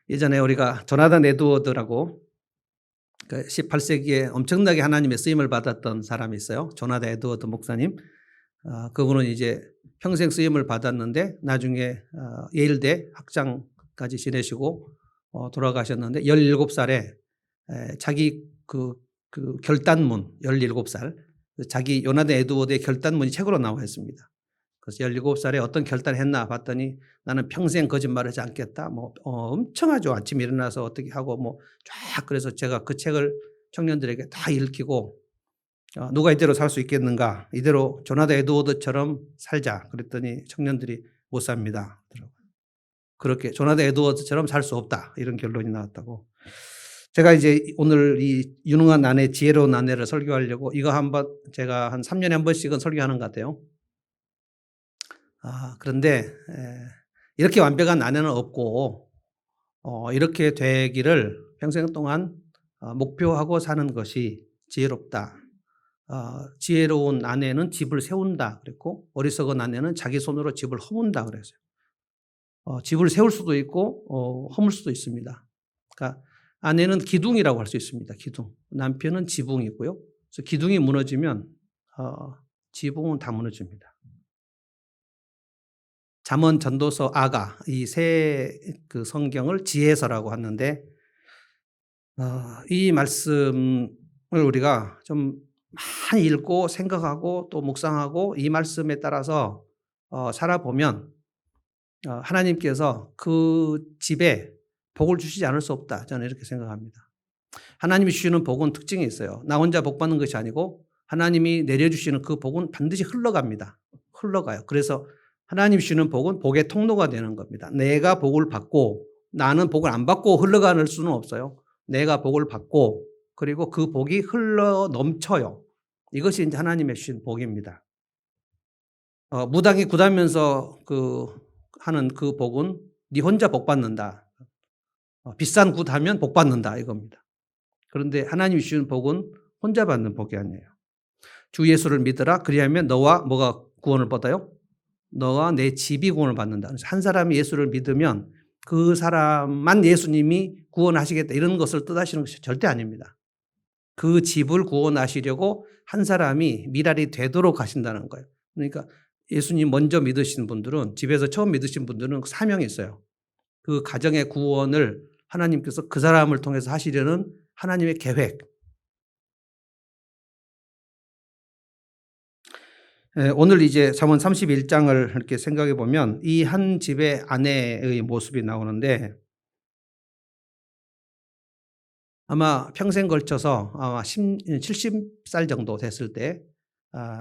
예전에 우리가 조나단 에드워드라고 그 18세기에 엄청나게 하나님의 쓰임을 받았던 사람이 있어요. 조나단 에드워드 목사님. 그분은 이제 평생 쓰임을 받았는데 나중에 예일대 학장까지 지내시고 돌아가셨는데 17살에 자기 그 결단문 17살 자기 조나단 에드워드의 결단문이 책으로 나와 있습니다. 그래서 17살에 어떤 결단을 했나 봤더니 나는 평생 거짓말을 하지 않겠다. 엄청 하죠. 아침에 일어나서 어떻게 하고 쫙 그래서 제가 그 책을 청년들에게 다 읽히고 누가 이대로 살 수 있겠는가. 이대로 조나단 에드워드처럼 살자. 그랬더니 청년들이 못 삽니다. 그렇게 조나단 에드워드처럼 살 수 없다. 이런 결론이 나왔다고. 제가 이제 오늘 이 유능한 아내, 지혜로운 아내를 설교하려고 이거 한번 제가 한 3년에 한 번씩은 설교하는 것 같아요. 그런데 이렇게 완벽한 아내는 없고 이렇게 되기를 평생 동안 목표하고 사는 것이 지혜롭다. 지혜로운 아내는 집을 세운다 그랬고 어리석은 아내는 자기 손으로 집을 허문다 그랬어요. 집을 세울 수도 있고 허물 수도 있습니다. 그러니까 아내는 기둥이라고 할 수 있습니다. 기둥. 남편은 지붕이고요. 그래서 기둥이 무너지면 지붕은 다 무너집니다. 잠언, 전도서, 아가 이 세 그 성경을 지혜서라고 하는데 이 말씀을 우리가 좀 많이 읽고 생각하고 또 묵상하고 이 말씀에 따라서 살아보면 하나님께서 그 집에 복을 주시지 않을 수 없다. 저는 이렇게 생각합니다. 하나님이 주시는 복은 특징이 있어요. 나 혼자 복 받는 것이 아니고 하나님이 내려주시는 그 복은 반드시 흘러갑니다. 흘러가요. 그래서 하나님이 주시는 복은 복의 통로가 되는 겁니다. 내가 복을 받고 나는 복을 안 받고 흘러가는 수는 없어요. 내가 복을 받고 그리고 그 복이 흘러 넘쳐요. 이것이 이제 하나님의 주신 복입니다. 무당이 굿하면서 하는 그 복은 네 혼자 복 받는다. 비싼 굿하면 복 받는다 이겁니다. 그런데 하나님이 주시는 복은 혼자 받는 복이 아니에요. 주 예수를 믿으라. 그리하면 너와 뭐가 구원을 받아요? 너와 내 집이 구원을 받는다. 그래서 한 사람이 예수를 믿으면 그 사람만 예수님이 구원하시겠다 이런 것을 뜻하시는 것이 절대 아닙니다. 그 집을 구원하시려고 한 사람이 미랄이 되도록 하신다는 거예요. 그러니까 예수님 먼저 믿으신 분들은 집에서 처음 믿으신 분들은 사명이 있어요. 그 가정의 구원을 하나님께서 그 사람을 통해서 하시려는 하나님의 계획. 오늘 이제 잠언 31장을 이렇게 생각해 보면 이 한 집의 아내의 모습이 나오는데 아마 평생 걸쳐서 아마 70살 정도 됐을 때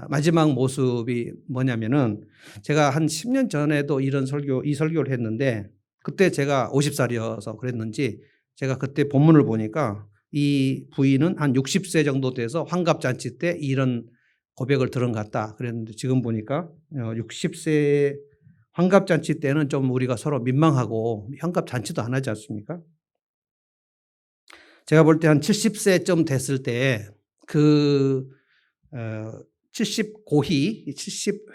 마지막 모습이 뭐냐면은 제가 한 10년 전에도 이 설교를 했는데 그때 제가 50살이어서 그랬는지 제가 그때 본문을 보니까 이 부인은 한 60세 정도 돼서 환갑잔치 때 이런 고백을 들은 것 같다 그랬는데 지금 보니까 60세 환갑잔치 때는 좀 우리가 서로 민망하고 환갑잔치도 안 하지 않습니까? 제가 볼 때 한 70세쯤 됐을 때 70 고희, 70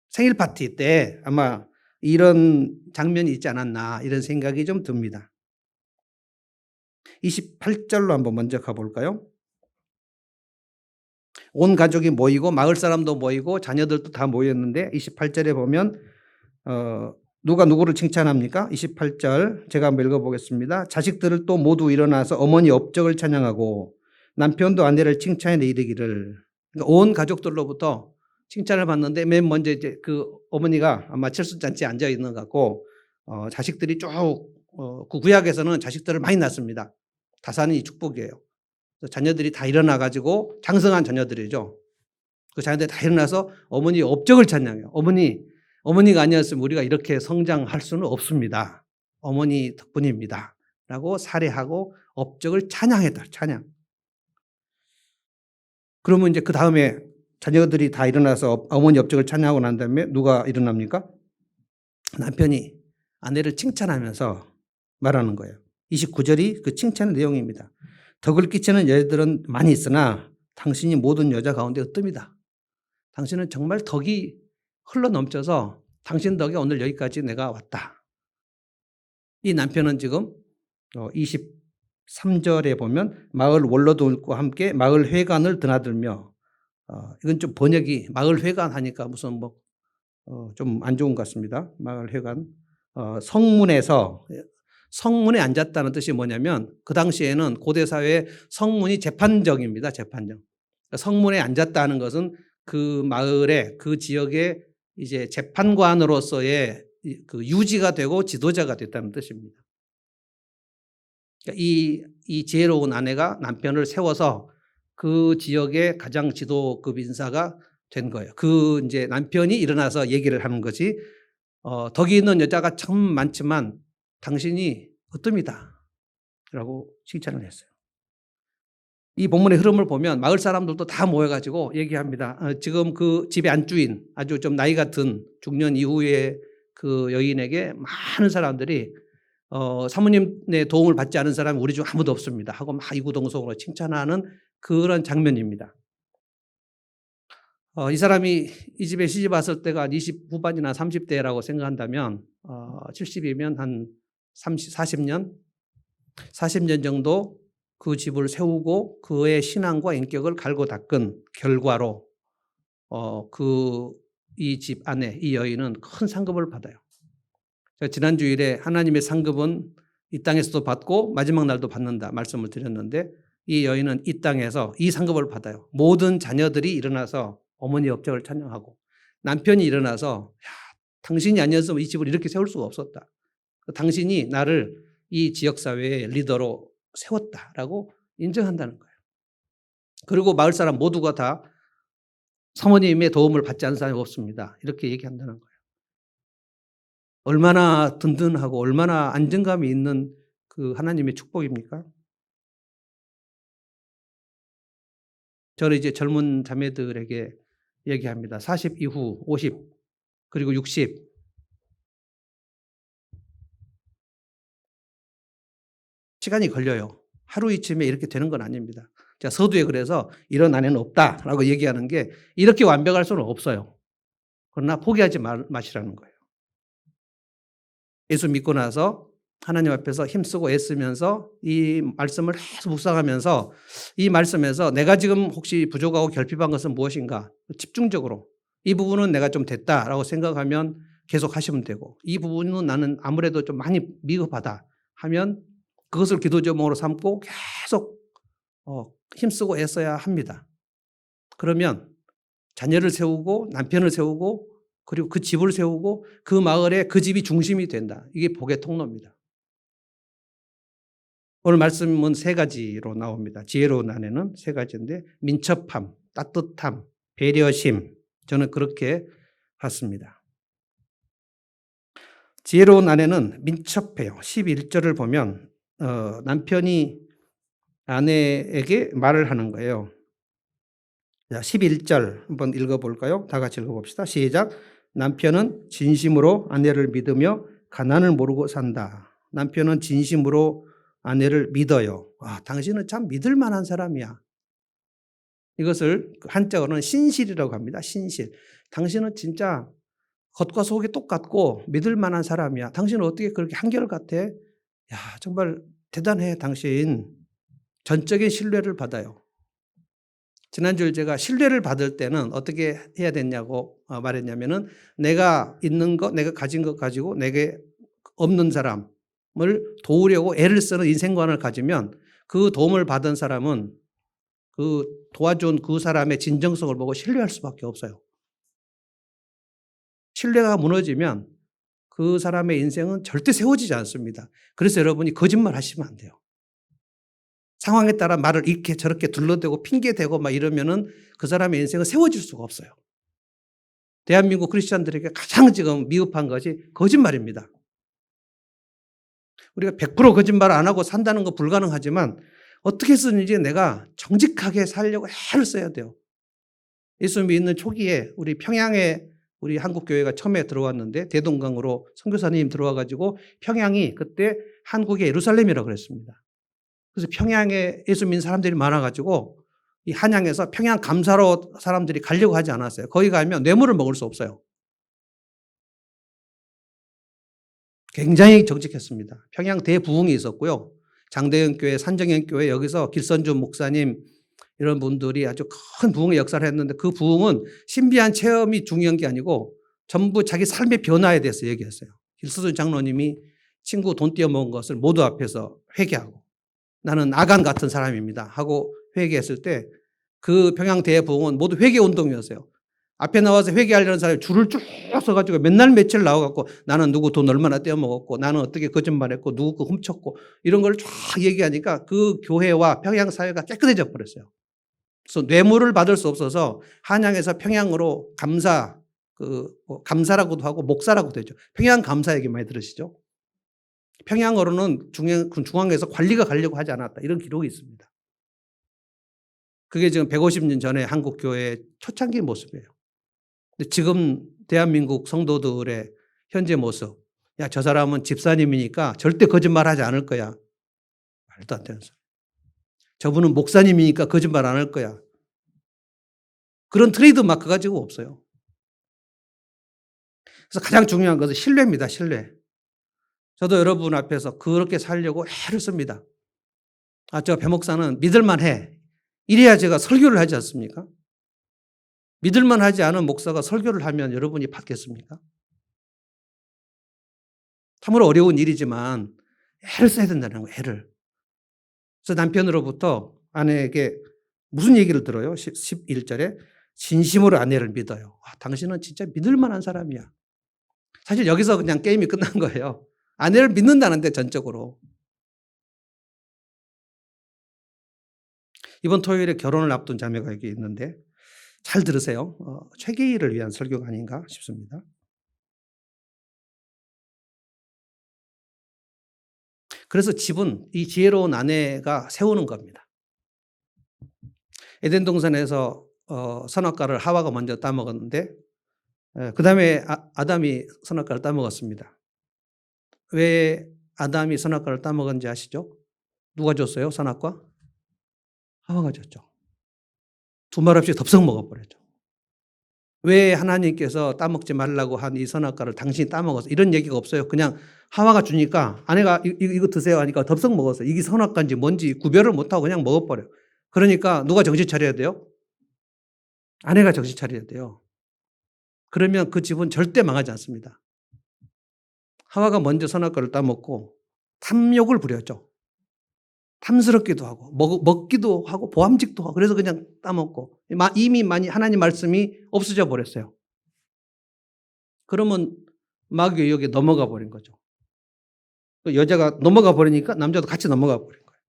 생일 파티 때 아마 이런 장면이 있지 않았나 이런 생각이 좀 듭니다. 28절로 한번 먼저 가볼까요? 온 가족이 모이고 마을 사람도 모이고 자녀들도 다 모였는데 28절에 보면 누가 누구를 칭찬합니까? 28절 제가 한번 읽어보겠습니다. 자식들을 또 모두 일어나서 어머니 업적을 찬양하고 남편도 아내를 칭찬해 이르기를. 그러니까 온 가족들로부터 칭찬을 받는데 맨 먼저 이제 그 어머니가 아마 칠순잔치에 앉아 있는 것 같고 자식들이 쭉 그 구약에서는 자식들을 많이 낳습니다. 다산이 축복이에요. 자녀들이 다 일어나 가지고 장성한 자녀들이죠. 그 자녀들이 다 일어나서 어머니 업적을 찬양해요. 어머니가 아니었으면 우리가 이렇게 성장할 수는 없습니다. 어머니 덕분입니다. 라고 살해하고 업적을 찬양했다. 찬양. 그러면 이제 그 다음에 자녀들이 다 일어나서 어머니 업적을 찬양하고 난 다음에 누가 일어납니까? 남편이 아내를 칭찬하면서 말하는 거예요. 29절이 그 칭찬의 내용입니다. 덕을 끼치는 여자들은 많이 있으나 당신이 모든 여자 가운데 으뜸이다. 당신은 정말 덕이 흘러 넘쳐서 당신 덕에 오늘 여기까지 내가 왔다. 이 남편은 지금 23절에 보면 마을 원로들과 함께 마을 회관을 드나들며, 이건 좀 번역이 마을 회관 하니까 무슨 뭐 좀 안 좋은 것 같습니다. 마을 회관. 성문에 앉았다는 뜻이 뭐냐면 그 당시에는 고대 사회의 성문이 재판정입니다. 재판정. 성문에 앉았다는 것은 그 마을에 그 지역의 이제 재판관으로서의 그 유지가 되고 지도자가 됐다는 뜻입니다. 그러니까 이 지혜로운 아내가 남편을 세워서 그 지역의 가장 지도급 인사가 된 거예요. 그 이제 남편이 일어나서 얘기를 하는 것이 덕이 있는 여자가 참 많지만 당신이 으뜸이다 라고 칭찬을 했어요. 이 본문의 흐름을 보면 마을 사람들도 다 모여가지고 얘기합니다. 지금 그 집의 안주인 아주 좀 나이 같은 중년 이후의 그 여인에게 많은 사람들이 사모님의 도움을 받지 않은 사람이 우리 중 아무도 없습니다 하고 막 이구동성으로 칭찬하는 그런 장면입니다. 이 사람이 이 집에 시집 왔을 때가 20 후반이나 30대라고 생각한다면 70이면 한 40년 정도 그 집을 세우고 그의 신앙과 인격을 갈고 닦은 결과로 이 집 안에 이 여인은 큰 상급을 받아요. 제가 지난 주일에 하나님의 상급은 이 땅에서도 받고 마지막 날도 받는다 말씀을 드렸는데 이 여인은 이 땅에서 이 상급을 받아요. 모든 자녀들이 일어나서 어머니 업적을 찬양하고 남편이 일어나서 당신이 아니었으면 이 집을 이렇게 세울 수가 없었다. 당신이 나를 이 지역사회의 리더로 세웠다라고 인정한다는 거예요. 그리고 마을 사람 모두가 다 사모님의 도움을 받지 않은 사람이 없습니다. 이렇게 얘기한다는 거예요. 얼마나 든든하고 얼마나 안정감이 있는 그 하나님의 축복입니까? 저는 이제 젊은 자매들에게 얘기합니다. 40 이후 50 그리고 60 시간이 걸려요. 하루 이쯤에 이렇게 되는 건 아닙니다. 제가 서두에 그래서 이런 아내는 없다라고 얘기하는 게 이렇게 완벽할 수는 없어요. 그러나 포기하지 마시라는 거예요. 예수 믿고 나서 하나님 앞에서 힘쓰고 애쓰면서 이 말씀을 계속 묵상하면서 이 말씀에서 내가 지금 혹시 부족하고 결핍한 것은 무엇인가 집중적으로 이 부분은 내가 좀 됐다라고 생각하면 계속 하시면 되고 이 부분은 나는 아무래도 좀 많이 미흡하다 하면 그것을 기도 제목으로 삼고 계속 힘쓰고 애써야 합니다. 그러면 자녀를 세우고 남편을 세우고 그리고 그 집을 세우고 그 마을에 그 집이 중심이 된다. 이게 복의 통로입니다. 오늘 말씀은 세 가지로 나옵니다. 지혜로운 아내는 세 가지인데 민첩함, 따뜻함, 배려심. 저는 그렇게 봤습니다. 지혜로운 아내는 민첩해요. 11절을 보면 남편이 아내에게 말을 하는 거예요. 11절 한번 읽어볼까요? 다 같이 읽어봅시다. 시작. 남편은 진심으로 아내를 믿으며 가난을 모르고 산다. 남편은 진심으로 아내를 믿어요. 당신은 참 믿을 만한 사람이야. 이것을 한자어로는 신실이라고 합니다. 신실. 당신은 진짜 겉과 속이 똑같고 믿을 만한 사람이야. 당신은 어떻게 그렇게 한결같아? 야, 정말 대단해, 당신. 전적인 신뢰를 받아요. 지난주에 제가 신뢰를 받을 때는 어떻게 해야 됐냐고 말했냐면은 내가 있는 것, 내가 가진 것 가지고 내게 없는 사람을 도우려고 애를 쓰는 인생관을 가지면 그 도움을 받은 사람은 그 도와준 그 사람의 진정성을 보고 신뢰할 수밖에 없어요. 신뢰가 무너지면 그 사람의 인생은 절대 세워지지 않습니다. 그래서 여러분이 거짓말 하시면 안 돼요. 상황에 따라 말을 이렇게 저렇게 둘러대고 핑계대고 막 이러면은 그 사람의 인생은 세워질 수가 없어요. 대한민국 크리스찬들에게 가장 지금 미흡한 것이 거짓말입니다. 우리가 100% 거짓말 안 하고 산다는 거 불가능하지만 어떻게 쓰는지 내가 정직하게 살려고 애를 써야 돼요. 예수 믿는 초기에 우리 평양에 우리 한국교회가 처음에 들어왔는데 대동강으로 선교사님 들어와가지고 평양이 그때 한국의 예루살렘이라고 그랬습니다. 그래서 평양에 예수 믿는 사람들이 많아가지고 이 한양에서 평양 감사로 사람들이 가려고 하지 않았어요. 거기 가면 뇌물을 먹을 수 없어요. 굉장히 정직했습니다. 평양 대부흥이 있었고요. 장대현 교회, 산정현 교회 여기서 길선주 목사님 이런 분들이 아주 큰 부흥의 역사를 했는데 그 부흥은 신비한 체험이 중요한 게 아니고 전부 자기 삶의 변화에 대해서 얘기했어요. 길선주 장로님이 친구 돈 떼어먹은 것을 모두 앞에서 회개하고 나는 아간 같은 사람입니다 하고 회개했을 때 그 평양 대부흥은 모두 회개 운동이었어요. 앞에 나와서 회개하려는 사람이 줄을 쭉 서가지고 맨날 며칠 나와갖고 나는 누구 돈 얼마나 떼어먹었고 나는 어떻게 거짓말했고 누구 거 훔쳤고 이런 걸 쫙 얘기하니까 그 교회와 평양 사회가 깨끗해져 버렸어요. 그래서 뇌물을 받을 수 없어서 한양에서 평양으로 감사라고도 하고 목사라고도 하죠. 평양 감사 얘기 많이 들으시죠? 평양으로는 중앙에서 관리가 가려고 하지 않았다. 이런 기록이 있습니다. 그게 지금 150년 전에 한국 교회의 초창기 모습이에요. 근데 지금 대한민국 성도들의 현재 모습, 야, 저 사람은 집사님이니까 절대 거짓말 하지 않을 거야. 말도 안 되는 소리. 저분은 목사님이니까 거짓말 안 할 거야. 그런 트레이드 마크가 지금 없어요. 그래서 가장 중요한 것은 신뢰입니다. 신뢰. 저도 여러분 앞에서 그렇게 살려고 애를 씁니다. 저 배 목사는 믿을만 해. 이래야 제가 설교를 하지 않습니까? 믿을만 하지 않은 목사가 설교를 하면 여러분이 받겠습니까? 참으로 어려운 일이지만 애를 써야 된다는 거예요. 애를. 그래서 남편으로부터 아내에게 무슨 얘기를 들어요? 11절에 진심으로 아내를 믿어요. 당신은 진짜 믿을 만한 사람이야. 사실 여기서 그냥 게임이 끝난 거예요. 아내를 믿는다는데 전적으로. 이번 토요일에 결혼을 앞둔 자매가 여기 있는데 잘 들으세요. 최계희를 위한 설교가 아닌가 싶습니다. 그래서 집은 이 지혜로운 아내가 세우는 겁니다. 에덴 동산에서 선악과를 하와가 먼저 따먹었는데 그 다음에 아담이 선악과를 따먹었습니다. 왜 아담이 선악과를 따먹었는지 아시죠? 누가 줬어요? 선악과? 하와가 줬죠. 두말 없이 덥석 먹어버렸죠. 왜 하나님께서 따먹지 말라고 한 이 선악과를 당신이 따먹었어? 이런 얘기가 없어요. 그냥 하와가 주니까 아내가 이거 드세요 하니까 덥석 먹었어요. 이게 선악과인지 뭔지 구별을 못하고 그냥 먹어버려요. 그러니까 누가 정신 차려야 돼요? 아내가 정신 차려야 돼요. 그러면 그 집은 절대 망하지 않습니다. 하와가 먼저 선악과를 따먹고 탐욕을 부렸죠. 탐스럽기도 하고 먹기도 하고 보암직도 하고 그래서 그냥 따먹고 이미 많이 하나님 말씀이 없어져 버렸어요. 그러면 마귀의 유혹에 넘어가 버린 거죠. 여자가 넘어가 버리니까 남자도 같이 넘어가 버린 거예요.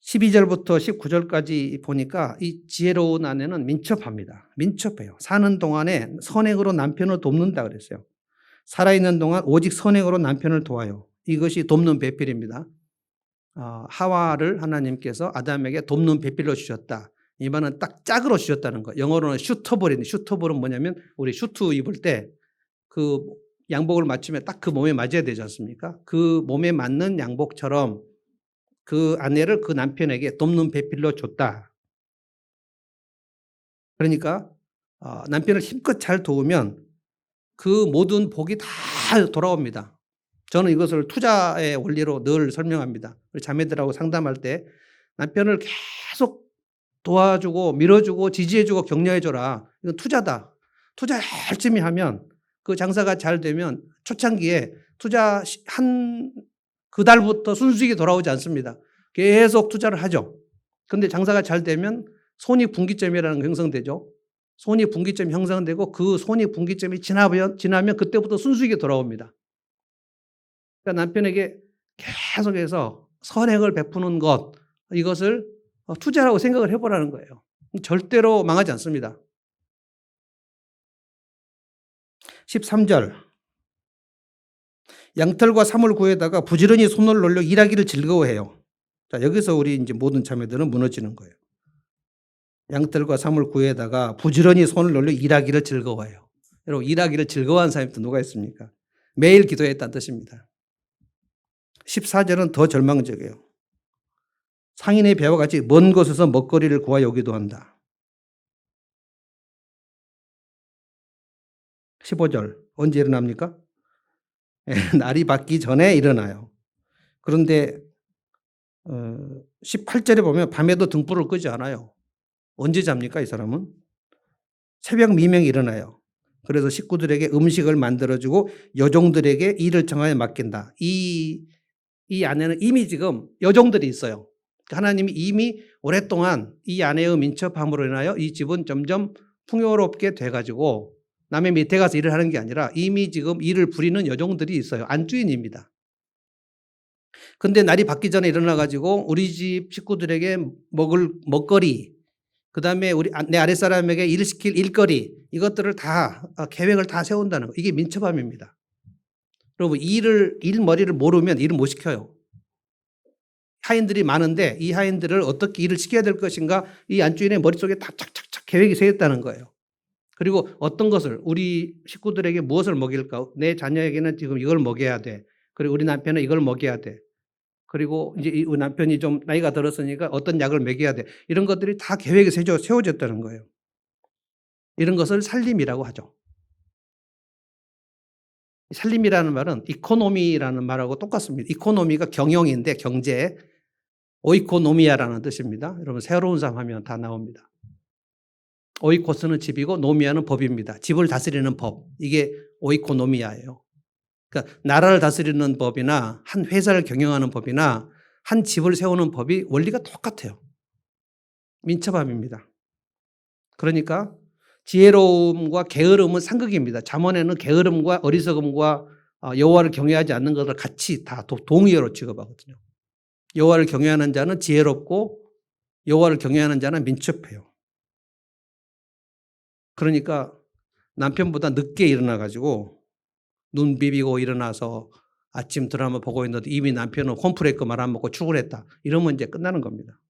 12절부터 19절까지 보니까 이 지혜로운 아내는 민첩합니다. 민첩해요. 사는 동안에 선행으로 남편을 돕는다 그랬어요. 살아있는 동안 오직 선행으로 남편을 도와요. 이것이 돕는 배필입니다. 하와를 하나님께서 아담에게 돕는 배필로 주셨다. 이 말은 딱 짝으로 주셨다는 거. 영어로는 슈터볼인데 슈터볼은 뭐냐면 우리 슈트 입을 때 그 양복을 맞추면 딱 그 몸에 맞아야 되지 않습니까? 그 몸에 맞는 양복처럼 그 아내를 그 남편에게 돕는 배필로 줬다. 그러니까 남편을 힘껏 잘 도우면 그 모든 복이 다 돌아옵니다. 저는 이것을 투자의 원리로 늘 설명합니다. 우리 자매들하고 상담할 때 남편을 계속 도와주고 밀어주고 지지해주고 격려해줘라. 이건 투자다. 투자 열심히 하면 그 장사가 잘 되면 초창기에 투자한 그 달부터 순수익이 돌아오지 않습니다. 계속 투자를 하죠. 그런데 장사가 잘 되면 손익분기점이라는 게 형성되죠. 손익분기점이 형성되고 그 손익분기점이 지나면 그때부터 순수익이 돌아옵니다. 그러니까 남편에게 계속해서 선행을 베푸는 것, 이것을 투자라고 생각을 해보라는 거예요. 절대로 망하지 않습니다. 13절. 양털과 사물 구에다가 부지런히 손을 놀려 일하기를 즐거워해요. 자, 여기서 우리 이제 모든 자매들은 무너지는 거예요. 양털과 사물 구에다가 부지런히 손을 놀려 일하기를 즐거워해요. 여러분, 일하기를 즐거워하는 사람이 또 누가 있습니까? 매일 기도했다는 뜻입니다. 14절은 더 절망적이에요. 상인의 배와 같이 먼 곳에서 먹거리를 구하여 오기도 한다. 15절. 언제 일어납니까? 날이 밝기 전에 일어나요. 그런데 18절에 보면 밤에도 등불을 끄지 않아요. 언제 잡니까, 이 사람은? 새벽 미명에 일어나요. 그래서 식구들에게 음식을 만들어주고 여종들에게 일을 정하여 맡긴다. 이 안에는 이미 지금 여종들이 있어요. 하나님이 이미 오랫동안 이 아내의 민첩함으로 인하여 이 집은 점점 풍요롭게 돼가지고 남의 밑에 가서 일을 하는 게 아니라 이미 지금 일을 부리는 여종들이 있어요. 안주인입니다. 근데 날이 밝기 전에 일어나가지고 우리 집 식구들에게 먹을 먹거리, 그 다음에 내 아랫사람에게 일을 시킬 일거리, 이것들을 다 계획을 다 세운다는 거. 이게 민첩함입니다. 여러분, 일머리를 모르면 일을 못 시켜요. 하인들이 많은데 이 하인들을 어떻게 일을 시켜야 될 것인가, 이 안주인의 머릿속에 다 착착착 계획이 세웠다는 거예요. 그리고 어떤 것을, 우리 식구들에게 무엇을 먹일까? 내 자녀에게는 지금 이걸 먹여야 돼. 그리고 우리 남편은 이걸 먹여야 돼. 그리고 이제 이 남편이 좀 나이가 들었으니까 어떤 약을 먹여야 돼. 이런 것들이 다 계획이 세워졌다는 거예요. 이런 것을 살림이라고 하죠. 살림이라는 말은 이코노미라는 말하고 똑같습니다. 이코노미가 경영인데 경제, 오이코노미아라는 뜻입니다. 여러분 새로운 사람 하면 다 나옵니다. 오이코스는 집이고 노미아는 법입니다. 집을 다스리는 법. 이게 오이코노미아예요. 그러니까 나라를 다스리는 법이나 한 회사를 경영하는 법이나 한 집을 세우는 법이 원리가 똑같아요. 민첩함입니다. 그러니까 지혜로움과 게으름은 상극입니다. 잠언에는 게으름과 어리석음과 여호와를 경외하지 않는 것을 같이 다 동의어로 취급하거든요. 여호와를 경외하는 자는 지혜롭고 여호와를 경외하는 자는 민첩해요. 그러니까 남편보다 늦게 일어나가지고 눈 비비고 일어나서 아침 드라마 보고 있는데 이미 남편은 홈프레이크 말 안 먹고 출근했다. 이러면 이제 끝나는 겁니다.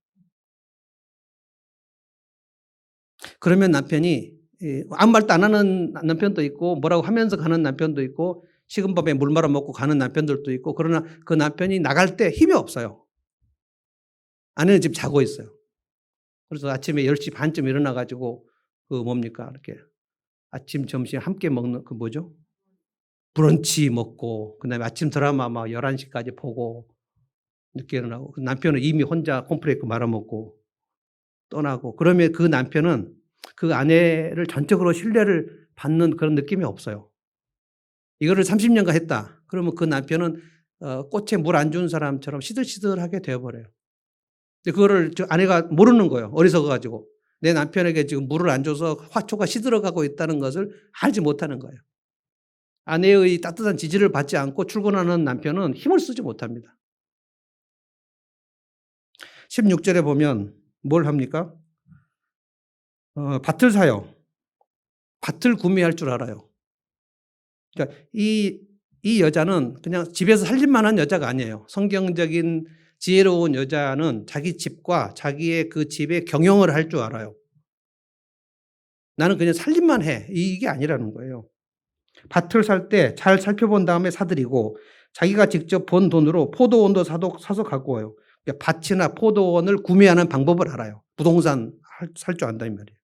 그러면 남편이 아무 말도 안 하는 남편도 있고 뭐라고 하면서 가는 남편도 있고 식은 밥에 물 말아 먹고 가는 남편들도 있고, 그러나 그 남편이 나갈 때 힘이 없어요. 아내는 지금 자고 있어요. 그래서 아침에 10시 반쯤 일어나가지고 그 뭡니까 이렇게 아침 점심 함께 먹는 그 뭐죠? 브런치 먹고 그다음에 아침 드라마 막 11시까지 보고 늦게 일어나고, 남편은 이미 혼자 콘프레이크 말아 먹고 떠나고, 그러면 그 남편은 그 아내를 전적으로 신뢰를 받는 그런 느낌이 없어요. 이거를 30년간 했다. 그러면 그 남편은 꽃에 물 안 준 사람처럼 시들시들하게 되어버려요. 근데 그거를 아내가 모르는 거예요. 어리석어가지고. 내 남편에게 지금 물을 안 줘서 화초가 시들어가고 있다는 것을 알지 못하는 거예요. 아내의 따뜻한 지지를 받지 않고 출근하는 남편은 힘을 쓰지 못합니다. 16절에 보면 뭘 합니까? 밭을 사요. 밭을 구매할 줄 알아요. 그러니까 이 여자는 그냥 집에서 살림만 한 여자가 아니에요. 성경적인 지혜로운 여자는 자기 집과 자기의 그 집의 경영을 할 줄 알아요. 나는 그냥 살림만 해. 이게 아니라는 거예요. 밭을 살 때 잘 살펴본 다음에 사들이고 자기가 직접 번 돈으로 포도원도 사서 갖고 와요. 그러니까 밭이나 포도원을 구매하는 방법을 알아요. 부동산 살 줄 안다 이 말이에요.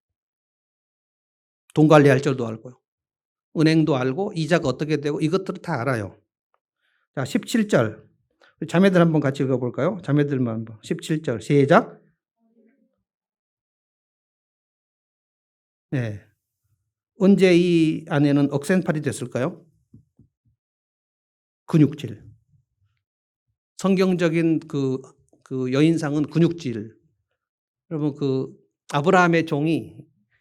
돈 관리할 줄도 알고요. 은행도 알고 이자가 어떻게 되고 이것들을 다 알아요. 자, 17절. 자매들 한번 같이 읽어볼까요? 자매들만 한번. 17절 시작. 네. 언제 이 아내는 억센팔이 됐을까요? 근육질. 성경적인 그 여인상은 근육질. 여러분 그 아브라함의 종이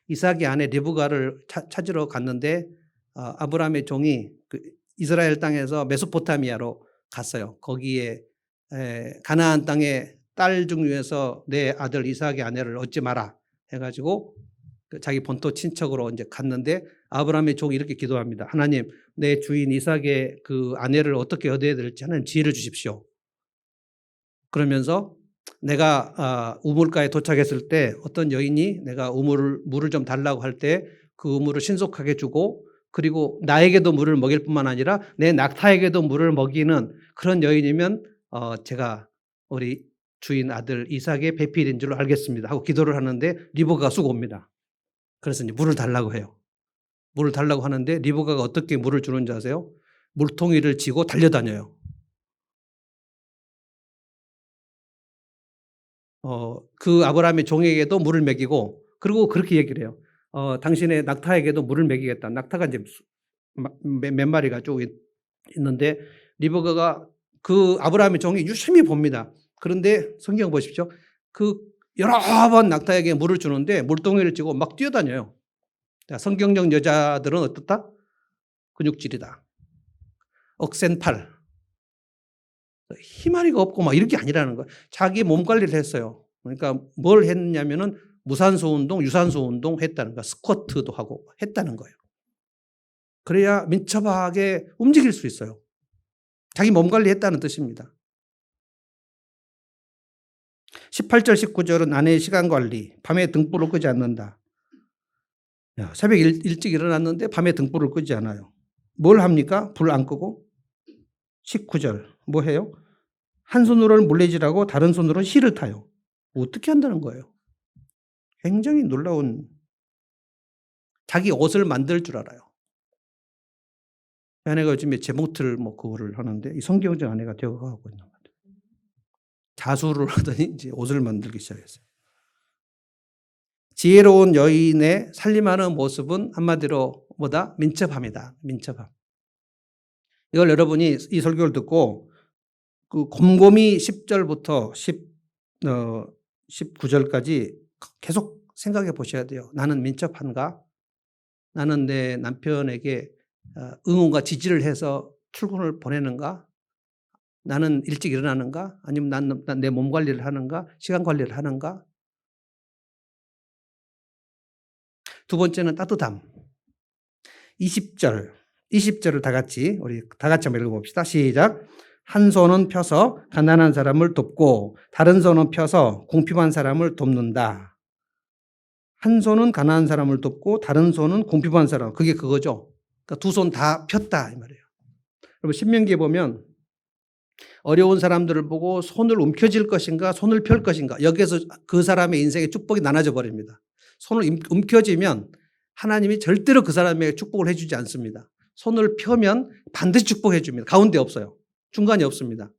이삭의 아내 리브가를 찾으러 갔는데 아브라함의 종이 그 이스라엘 땅에서 메소포타미아로 갔어요. 거기에 가나안 땅의 딸 중에서 내 아들 이삭의 아내를 얻지 마라 해가지고 자기 본토 친척으로 이제 갔는데 아브라함의 종이 이렇게 기도합니다. 하나님, 내 주인 이삭의 그 아내를 어떻게 얻어야 될지 하나님 지혜를 주십시오. 그러면서 내가 우물가에 도착했을 때 어떤 여인이 내가 물을 좀 달라고 할 때 그 우물을 신속하게 주고, 그리고 나에게도 물을 먹일 뿐만 아니라 내 낙타에게도 물을 먹이는 그런 여인이면 제가 우리 주인 아들 이삭의 배필인 줄로 알겠습니다 하고 기도를 하는데 리브가가 쑥 옵니다. 그래서 이제 물을 달라고 해요. 물을 달라고 하는데 리브가가 어떻게 물을 주는지 아세요? 물통이를 쥐고 달려다녀요. 그 아브라함의 종에게도 물을 먹이고, 그리고 그렇게 얘기를 해요. 당신의 낙타에게도 물을 먹이겠다. 낙타가 이제 몇 마리가 쭉 있는데 리브가가 그 아브라함의 종이 유심히 봅니다. 그런데 성경 보십시오. 그 여러 번 낙타에게 물을 주는데 물동이를 쥐고 막 뛰어다녀요. 성경적 여자들은 어떻다? 근육질이다. 억센 팔. 희마리가 없고 막 이런 게 아니라는 거예요. 자기 몸 관리를 했어요. 그러니까 뭘 했냐면은 무산소 운동, 유산소 운동 했다는 거야. 스쿼트도 하고 했다는 거예요. 그래야 민첩하게 움직일 수 있어요. 자기 몸 관리했다는 뜻입니다. 18절, 19절은 아내의 시간 관리, 밤에 등불을 끄지 않는다. 새벽 일찍 일어났는데 밤에 등불을 끄지 않아요. 뭘 합니까? 불 안 끄고? 19절 뭐 해요? 한 손으로는 물레질하고 다른 손으로는 실을 타요. 어떻게 한다는 거예요? 굉장히 놀라운, 자기 옷을 만들 줄 알아요. 아내가 요즘에 제목틀 뭐 그거를 하는데 이 성경적 아내가 되어가고 있는 것 같아요. 자수를 하더니 이제 옷을 만들기 시작했어요. 지혜로운 여인의 살림하는 모습은 한마디로 뭐다? 민첩함이다. 민첩함. 이걸 여러분이 이 설교를 듣고 그 곰곰이 10절부터 19절까지 계속 생각해 보셔야 돼요. 나는 민첩한가? 나는 내 남편에게 응원과 지지를 해서 출근을 보내는가? 나는 일찍 일어나는가? 아니면 난 내 몸 관리를 하는가? 시간 관리를 하는가? 두 번째는 따뜻함. 20절을 우리 다 같이 한번 읽어봅시다. 시작. 한 손은 펴서 가난한 사람을 돕고 다른 손은 펴서 궁핍한 사람을 돕는다. 한 손은 가난한 사람을 돕고 다른 손은 궁핍한 사람. 그게 그거죠. 그러니까 두 손 다 폈다 이 말이에요. 여러분 신명기에 보면 어려운 사람들을 보고 손을 움켜쥘 것인가 손을 펼 것인가 여기에서 그 사람의 인생의 축복이 나눠져 버립니다. 손을 움켜쥐면 하나님이 절대로 그 사람에게 축복을 해주지 않습니다. 손을 펴면 반드시 축복해 줍니다. 가운데 없어요. 중간이 없습니다.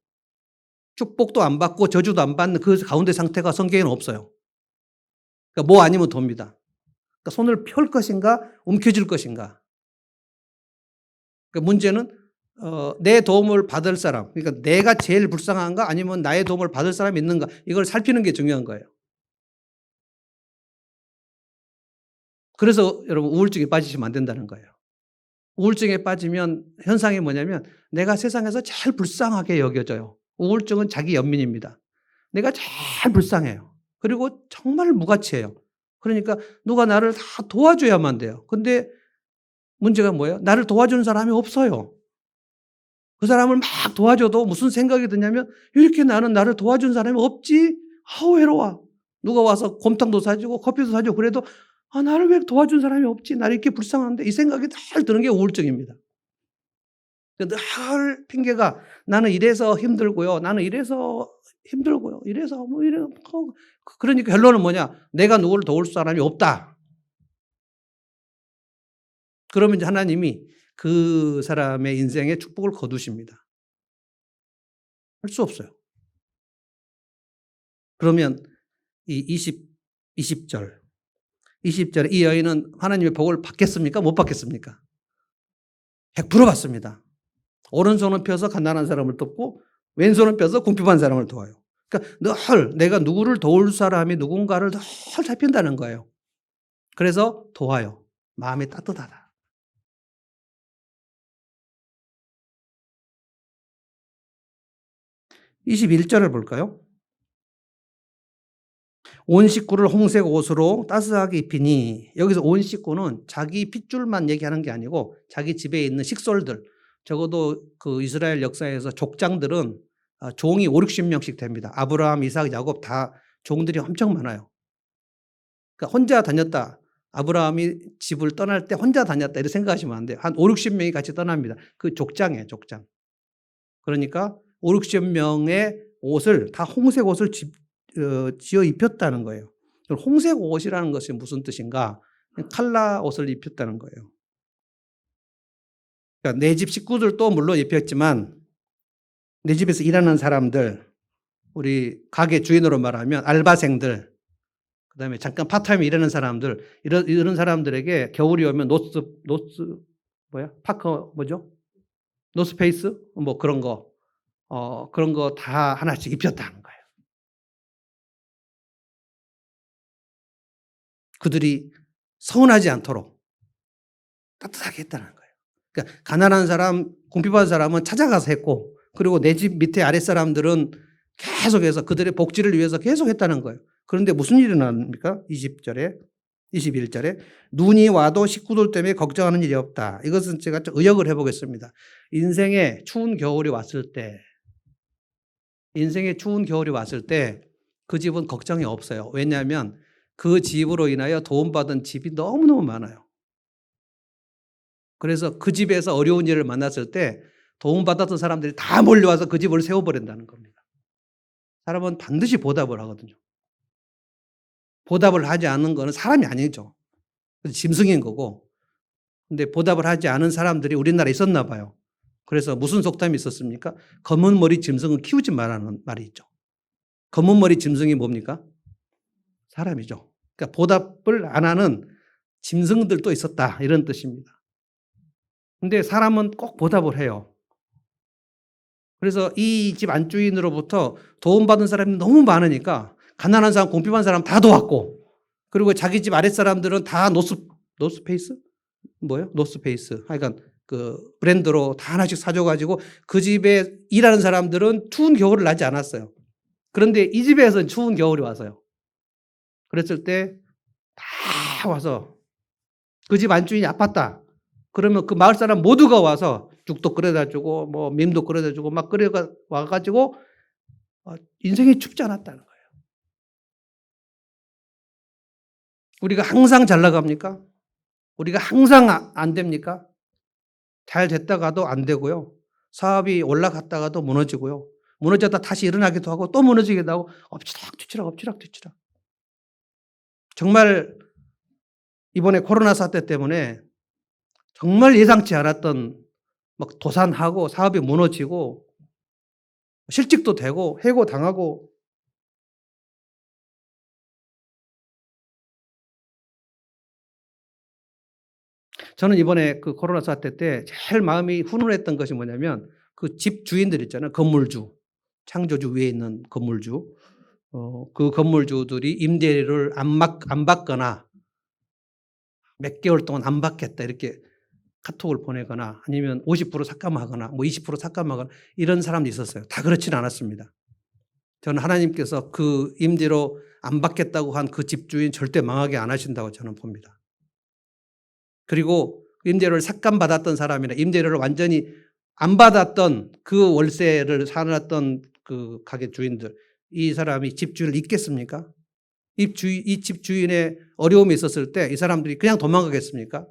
축복도 안 받고 저주도 안 받는 그 가운데 상태가 성경에는 없어요. 그러니까 뭐 아니면 돕니다. 그러니까 손을 펼 것인가 움켜쥘 것인가. 그러니까 문제는 내 도움을 받을 사람, 그러니까 내가 제일 불쌍한가 아니면 나의 도움을 받을 사람이 있는가 이걸 살피는 게 중요한 거예요. 그래서 여러분 우울증에 빠지시면 안 된다는 거예요. 우울증에 빠지면 현상이 뭐냐면 내가 세상에서 제일 불쌍하게 여겨져요. 우울증은 자기 연민입니다. 내가 제일 불쌍해요. 그리고 정말 무가치해요. 그러니까 누가 나를 다 도와줘야만 돼요. 근데 문제가 뭐예요? 나를 도와주는 사람이 없어요. 그 사람을 막 도와줘도 무슨 생각이 드냐면 이렇게 나를 도와준 사람이 없지? 아우 외로워. 누가 와서 곰탕도 사주고 커피도 사주고 그래도 나를 왜 도와준 사람이 없지? 나를 이렇게 불쌍한데 이 생각이 늘 드는 게 우울증입니다. 늘 핑계가 나는 이래서 힘들고요. 나는 이래서 힘들고요. 이래서 뭐 이래. 그러니까 결론은 뭐냐? 내가 누구를 도울 사람이 없다. 그러면 이제 하나님이 그 사람의 인생에 축복을 거두십니다. 할 수 없어요. 그러면 이 20절에 이 여인은 하나님의 복을 받겠습니까? 못 받겠습니까? 100% 받습니다. 오른손은 펴서 가난한 사람을 돕고 왼손은 펴서 궁핍한 사람을 도와요. 그러니까 늘 내가 누구를 도울 사람이 누군가를 늘 살핀다는 거예요. 그래서 도와요. 마음이 따뜻하다. 21절을 볼까요? 온 식구를 홍색 옷으로 따스하게 입히니 여기서 온 식구는 자기 핏줄만 얘기하는 게 아니고 자기 집에 있는 식솔들 적어도 그 이스라엘 역사에서 족장들은 종이 50-60명씩 됩니다. 아브라함, 이삭, 야곱 다 종들이 엄청 많아요. 그러니까 혼자 다녔다. 아브라함이 집을 떠날 때 혼자 다녔다 이렇게 생각하시면 안 돼요. 한 50-60명이 같이 떠납니다. 그 족장이에요. 족장. 그러니까 50-60명의 옷을 다 홍색 옷을 지어 입혔다는 거예요. 홍색 옷이라는 것이 무슨 뜻인가? 칼라 옷을 입혔다는 거예요. 그러니까 내 집 식구들도 물론 입혔지만 내 집에서 일하는 사람들, 우리 가게 주인으로 말하면 알바생들, 그다음에 잠깐 파타임 일하는 사람들, 이런 사람들에게 겨울이 오면 파커 뭐죠? 노스페이스 뭐 그런 거 그런 거 다 하나씩 입혔다는 거예요. 그들이 서운하지 않도록 따뜻하게 했다는 거예요. 그러니까 가난한 사람, 궁핍한 사람은 찾아가서 했고, 그리고 내 집 밑에 아랫사람들은 계속해서 그들의 복지를 위해서 계속 했다는 거예요. 그런데 무슨 일이 일어납니까? 20절에 21절에 눈이 와도 식구들 때문에 걱정하는 일이 없다. 이것은 제가 좀 의역을 해보겠습니다. 인생에 추운 겨울이 왔을 때 그 집은 걱정이 없어요. 왜냐하면 그 집으로 인하여 도움받은 집이 너무너무 많아요. 그래서 그 집에서 어려운 일을 만났을 때 도움받았던 사람들이 다 몰려와서 그 집을 세워버린다는 겁니다. 사람은 반드시 보답을 하거든요. 보답을 하지 않는 거는 사람이 아니죠. 짐승인 거고. 근데 보답을 하지 않은 사람들이 우리나라에 있었나 봐요. 그래서 무슨 속담이 있었습니까? 검은 머리 짐승은 키우지 말라는 말이 있죠. 검은 머리 짐승이 뭡니까? 사람이죠. 그러니까 보답을 안 하는 짐승들도 있었다, 이런 뜻입니다. 근데 사람은 꼭 보답을 해요. 그래서 이 집 안주인으로부터 도움받은 사람이 너무 많으니까 가난한 사람, 궁핍한 사람 다 도왔고, 그리고 자기 집 아랫사람들은 다 노스페이스? 뭐예요? 노스페이스. 하여간 그 브랜드로 다 하나씩 사줘가지고 그 집에 일하는 사람들은 추운 겨울을 나지 않았어요. 그런데 이 집에서는 추운 겨울이 와서요. 그랬을 때 다 와서 그 집 안주인이 아팠다. 그러면 그 마을 사람 모두가 와서 죽도 끓여다 주고 뭐 민도 끓여다 주고 막 와가지고 인생이 춥지 않았다는 거예요. 우리가 항상 잘 나갑니까? 우리가 항상 안 됩니까? 잘 됐다가도 안 되고요. 사업이 올라갔다가도 무너지고요. 무너졌다 다시 일어나기도 하고 또 무너지기도 하고 엎치락뒤치락. 정말 이번에 코로나 사태 때문에 정말 예상치 않았던 막 도산하고 사업이 무너지고 실직도 되고 해고당하고, 저는 이번에 그 코로나 사태 때 제일 마음이 훈훈했던 것이 뭐냐면 그 집 주인들 있잖아요. 건물주, 창조주 위에 있는 건물주, 그 건물주들이 임대료를 안 받거나 몇 개월 동안 안 받겠다 이렇게 카톡을 보내거나 아니면 50% 삭감하거나 뭐 20% 삭감하거나 이런 사람도 있었어요. 다 그렇지는 않았습니다. 저는 하나님께서 그 임대료 안 받겠다고 한 그 집주인 절대 망하게 안 하신다고 저는 봅니다. 그리고 임대료를 삭감받았던 사람이나 임대료를 완전히 안 받았던 그 월세를 사놨던 그 가게 주인들, 이 사람이 집주인을 잊겠습니까? 이 집주인의 어려움이 있었을 때 이 사람들이 그냥 도망가겠습니까?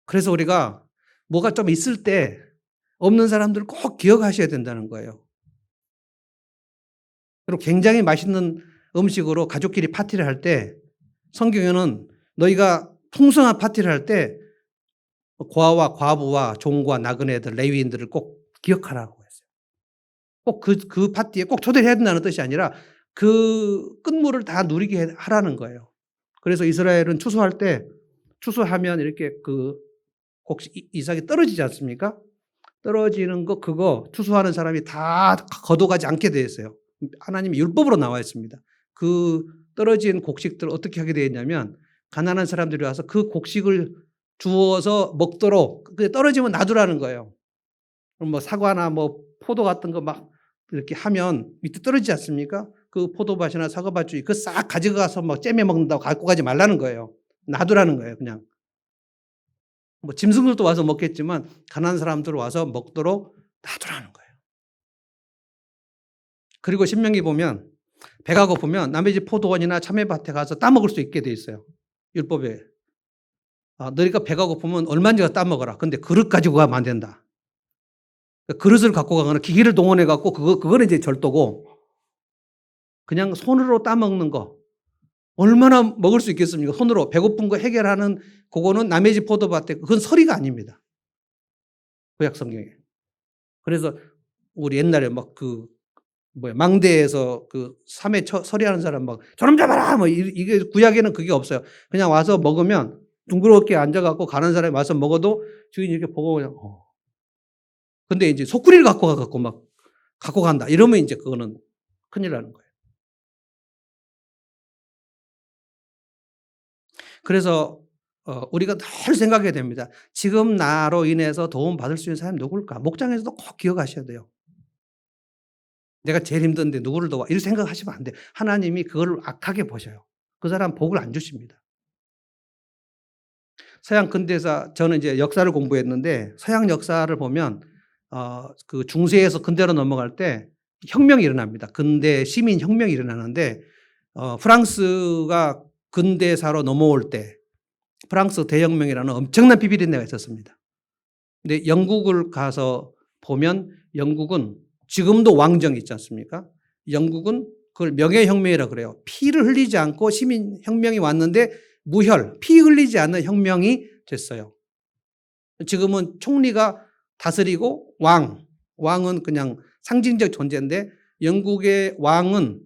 그래서 우리가 뭐가 좀 있을 때 없는 사람들을 꼭 기억하셔야 된다는 거예요. 그리고 굉장히 맛있는 음식으로 가족끼리 파티를 할 때 성경에는 너희가 풍성한 파티를 할 때 고아와 과부와 종과 나그네들, 레위인들을 꼭 기억하라고 했어요. 꼭 그 파티에 꼭 초대를 해야 된다는 뜻이 아니라 그 끝물을 다 누리게 하라는 거예요. 그래서 이스라엘은 추수하면 이렇게 그 이삭이 떨어지지 않습니까? 떨어지는 거 그거 추수하는 사람이 다 거둬가지 않게 되어 있어요. 하나님의 율법으로 나와 있습니다. 그 떨어진 곡식들 어떻게 하게 되어 있냐면 가난한 사람들이 와서 그 곡식을 주워서 먹도록 떨어지면 놔두라는 거예요. 그럼 뭐 사과나 뭐 포도 같은 거 막 이렇게 하면 밑에 떨어지지 않습니까? 그 포도밭이나 사과밭 주위 그 싹 가져가서 막 째매 먹는다고 갖고 가지 말라는 거예요. 놔두라는 거예요, 그냥. 뭐 짐승들도 와서 먹겠지만 가난한 사람들 와서 먹도록 놔두라는 거예요. 그리고 신명기 보면 배가 고프면 남의 집 포도원이나 참외밭에 가서 따먹을 수 있게 돼 있어요. 율법에. 너희가 배가 고프면 얼마든지 따먹어라. 근데 그릇 가지고 가면 안 된다. 그릇을 갖고 가거나 기계를 동원해 갖고 그거는 이제 절도고, 그냥 손으로 따먹는 거 얼마나 먹을 수 있겠습니까? 손으로 배고픈 거 해결하는 그거는 남의 집 포도밭에 그건 서리가 아닙니다. 구약 성경에. 그래서 우리 옛날에 막 망대에서 삼회 서리하는 사람 막 저놈 잡아라 뭐 이게 구약에는 그게 없어요. 그냥 와서 먹으면 둥그렇게 앉아갖고 가는 사람이 와서 먹어도 주인이 이렇게 보고 그냥 근데 이제 소쿠리를 갖고 가갖고 막 갖고 간다 이러면 이제 그거는 큰일 나는 거예요. 그래서 우리가 늘 생각해야 됩니다. 지금 나로 인해서 도움 받을 수 있는 사람이 누굴까? 목장에서도 꼭 기억하셔야 돼요. 내가 제일 힘든데 누구를 도와? 이렇게 생각하시면 안 돼요. 하나님이 그걸 악하게 보셔요. 그 사람 복을 안 주십니다. 서양 근대사 저는 이제 역사를 공부했는데 서양 역사를 보면 그 중세에서 근대로 넘어갈 때 혁명이 일어납니다. 근대 시민 혁명이 일어나는데 프랑스가 근대사로 넘어올 때 프랑스 대혁명이라는 엄청난 비비린내가 있었습니다. 근데 영국을 가서 보면 영국은 지금도 왕정이 있지 않습니까? 영국은 그걸 명예혁명이라고 그래요. 피를 흘리지 않고 시민혁명이 왔는데 무혈, 피 흘리지 않는 혁명이 됐어요. 지금은 총리가 다스리고 왕은 그냥 상징적 존재인데 영국의 왕은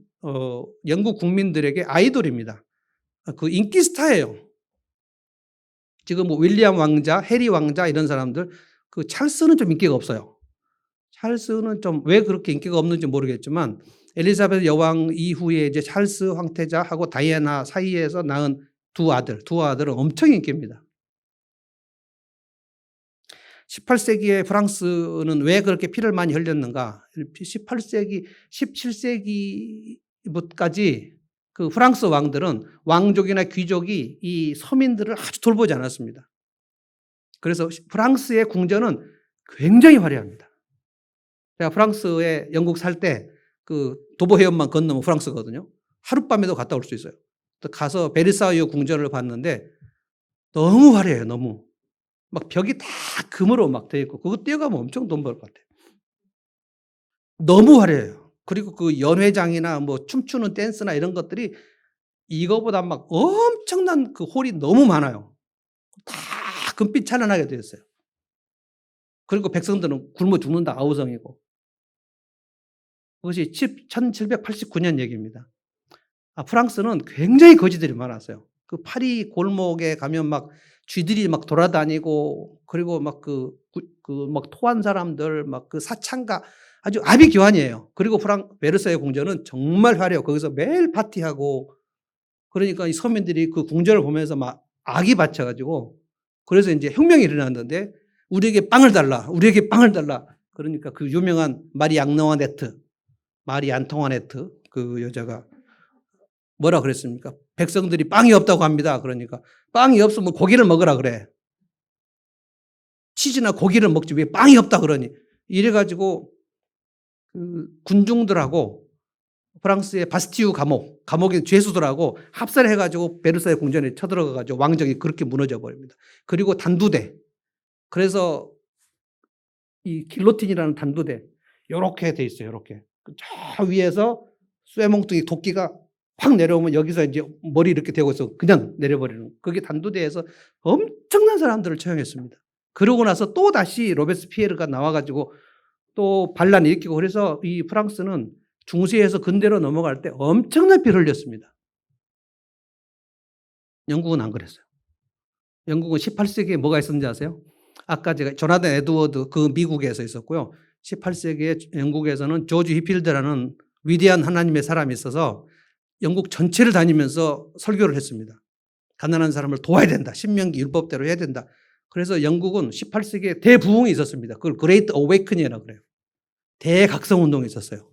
영국 국민들에게 아이돌입니다. 그 인기 스타예요. 지금 뭐 윌리엄 왕자, 해리 왕자 이런 사람들 그 찰스는 좀 인기가 없어요. 찰스는 좀 왜 그렇게 인기가 없는지 모르겠지만 엘리자베스 여왕 이후에 이제 찰스 황태자하고 다이애나 사이에서 낳은 두 아들은 엄청 인기입니다. 18세기에 프랑스는 왜 그렇게 피를 많이 흘렸는가? 18세기, 17세기까지 그 프랑스 왕들은 왕족이나 귀족이 이 서민들을 아주 돌보지 않았습니다. 그래서 프랑스의 궁전은 굉장히 화려합니다. 제가 프랑스에 영국 살 때 그 도보 해협만 건너면 프랑스거든요. 하룻밤에도 갔다 올 수 있어요. 가서 베르사유 궁전을 봤는데 너무 화려해요. 너무. 막 벽이 다 금으로 막 되어 있고 그거 뛰어가면 엄청 돈 벌 것 같아요. 너무 화려해요. 그리고 그 연회장이나 뭐 춤추는 댄스나 이런 것들이 이거보다 막 엄청난 그 홀이 너무 많아요. 다 금빛 찬란하게 되어 있어요. 그리고 백성들은 굶어 죽는다 아우성이고. 그것이 1789년 얘기입니다. 프랑스는 굉장히 거지들이 많았어요. 그 파리 골목에 가면 막 쥐들이 막 돌아다니고 그리고 막 막 토한 사람들 막 그 사창가 아주 아비규환이에요. 그리고 베르사유 궁전은 정말 화려해요. 거기서 매일 파티하고 그러니까 이 서민들이 그 궁전을 보면서 막 악이 받쳐가지고 그래서 이제 혁명이 일어났는데 우리에게 빵을 달라. 우리에게 빵을 달라. 그러니까 그 유명한 마리 앙토와네트 그 여자가 뭐라 그랬습니까? 백성들이 빵이 없다고 합니다. 그러니까 빵이 없으면 고기를 먹으라 그래. 치즈나 고기를 먹지 왜 빵이 없다 그러니. 이래가지고 그 군중들하고 프랑스의 바스티유 감옥의 죄수들하고 합살해가지고 베르사유 궁전에 쳐들어가가지고 왕정이 그렇게 무너져 버립니다. 그리고 단두대. 그래서 이 길로틴이라는 단두대 요렇게 돼 있어요. 요렇게. 저 위에서 쇠몽둥이 도끼가 확 내려오면 여기서 이제 머리 이렇게 대고 있어 그냥 내려버리는 그게 단두대에서 엄청난 사람들을 처형했습니다. 그러고 나서 또 다시 로베스피에르가 나와가지고 또 반란을 일으키고 그래서 이 프랑스는 중세에서 근대로 넘어갈 때 엄청난 피를 흘렸습니다. 영국은 안 그랬어요. 영국은 18세기에 뭐가 있었는지 아세요? 아까 제가 조나단 에드워드 그 미국에서 있었고요. 18세기에 영국에서는 조지 히필드라는 위대한 하나님의 사람이 있어서 영국 전체를 다니면서 설교를 했습니다. 가난한 사람을 도와야 된다. 신명기 율법대로 해야 된다. 그래서 영국은 18세기에 대부흥이 있었습니다. 그걸 그레이트 어웨이크닝이라고 그래요. 대각성 운동이 있었어요.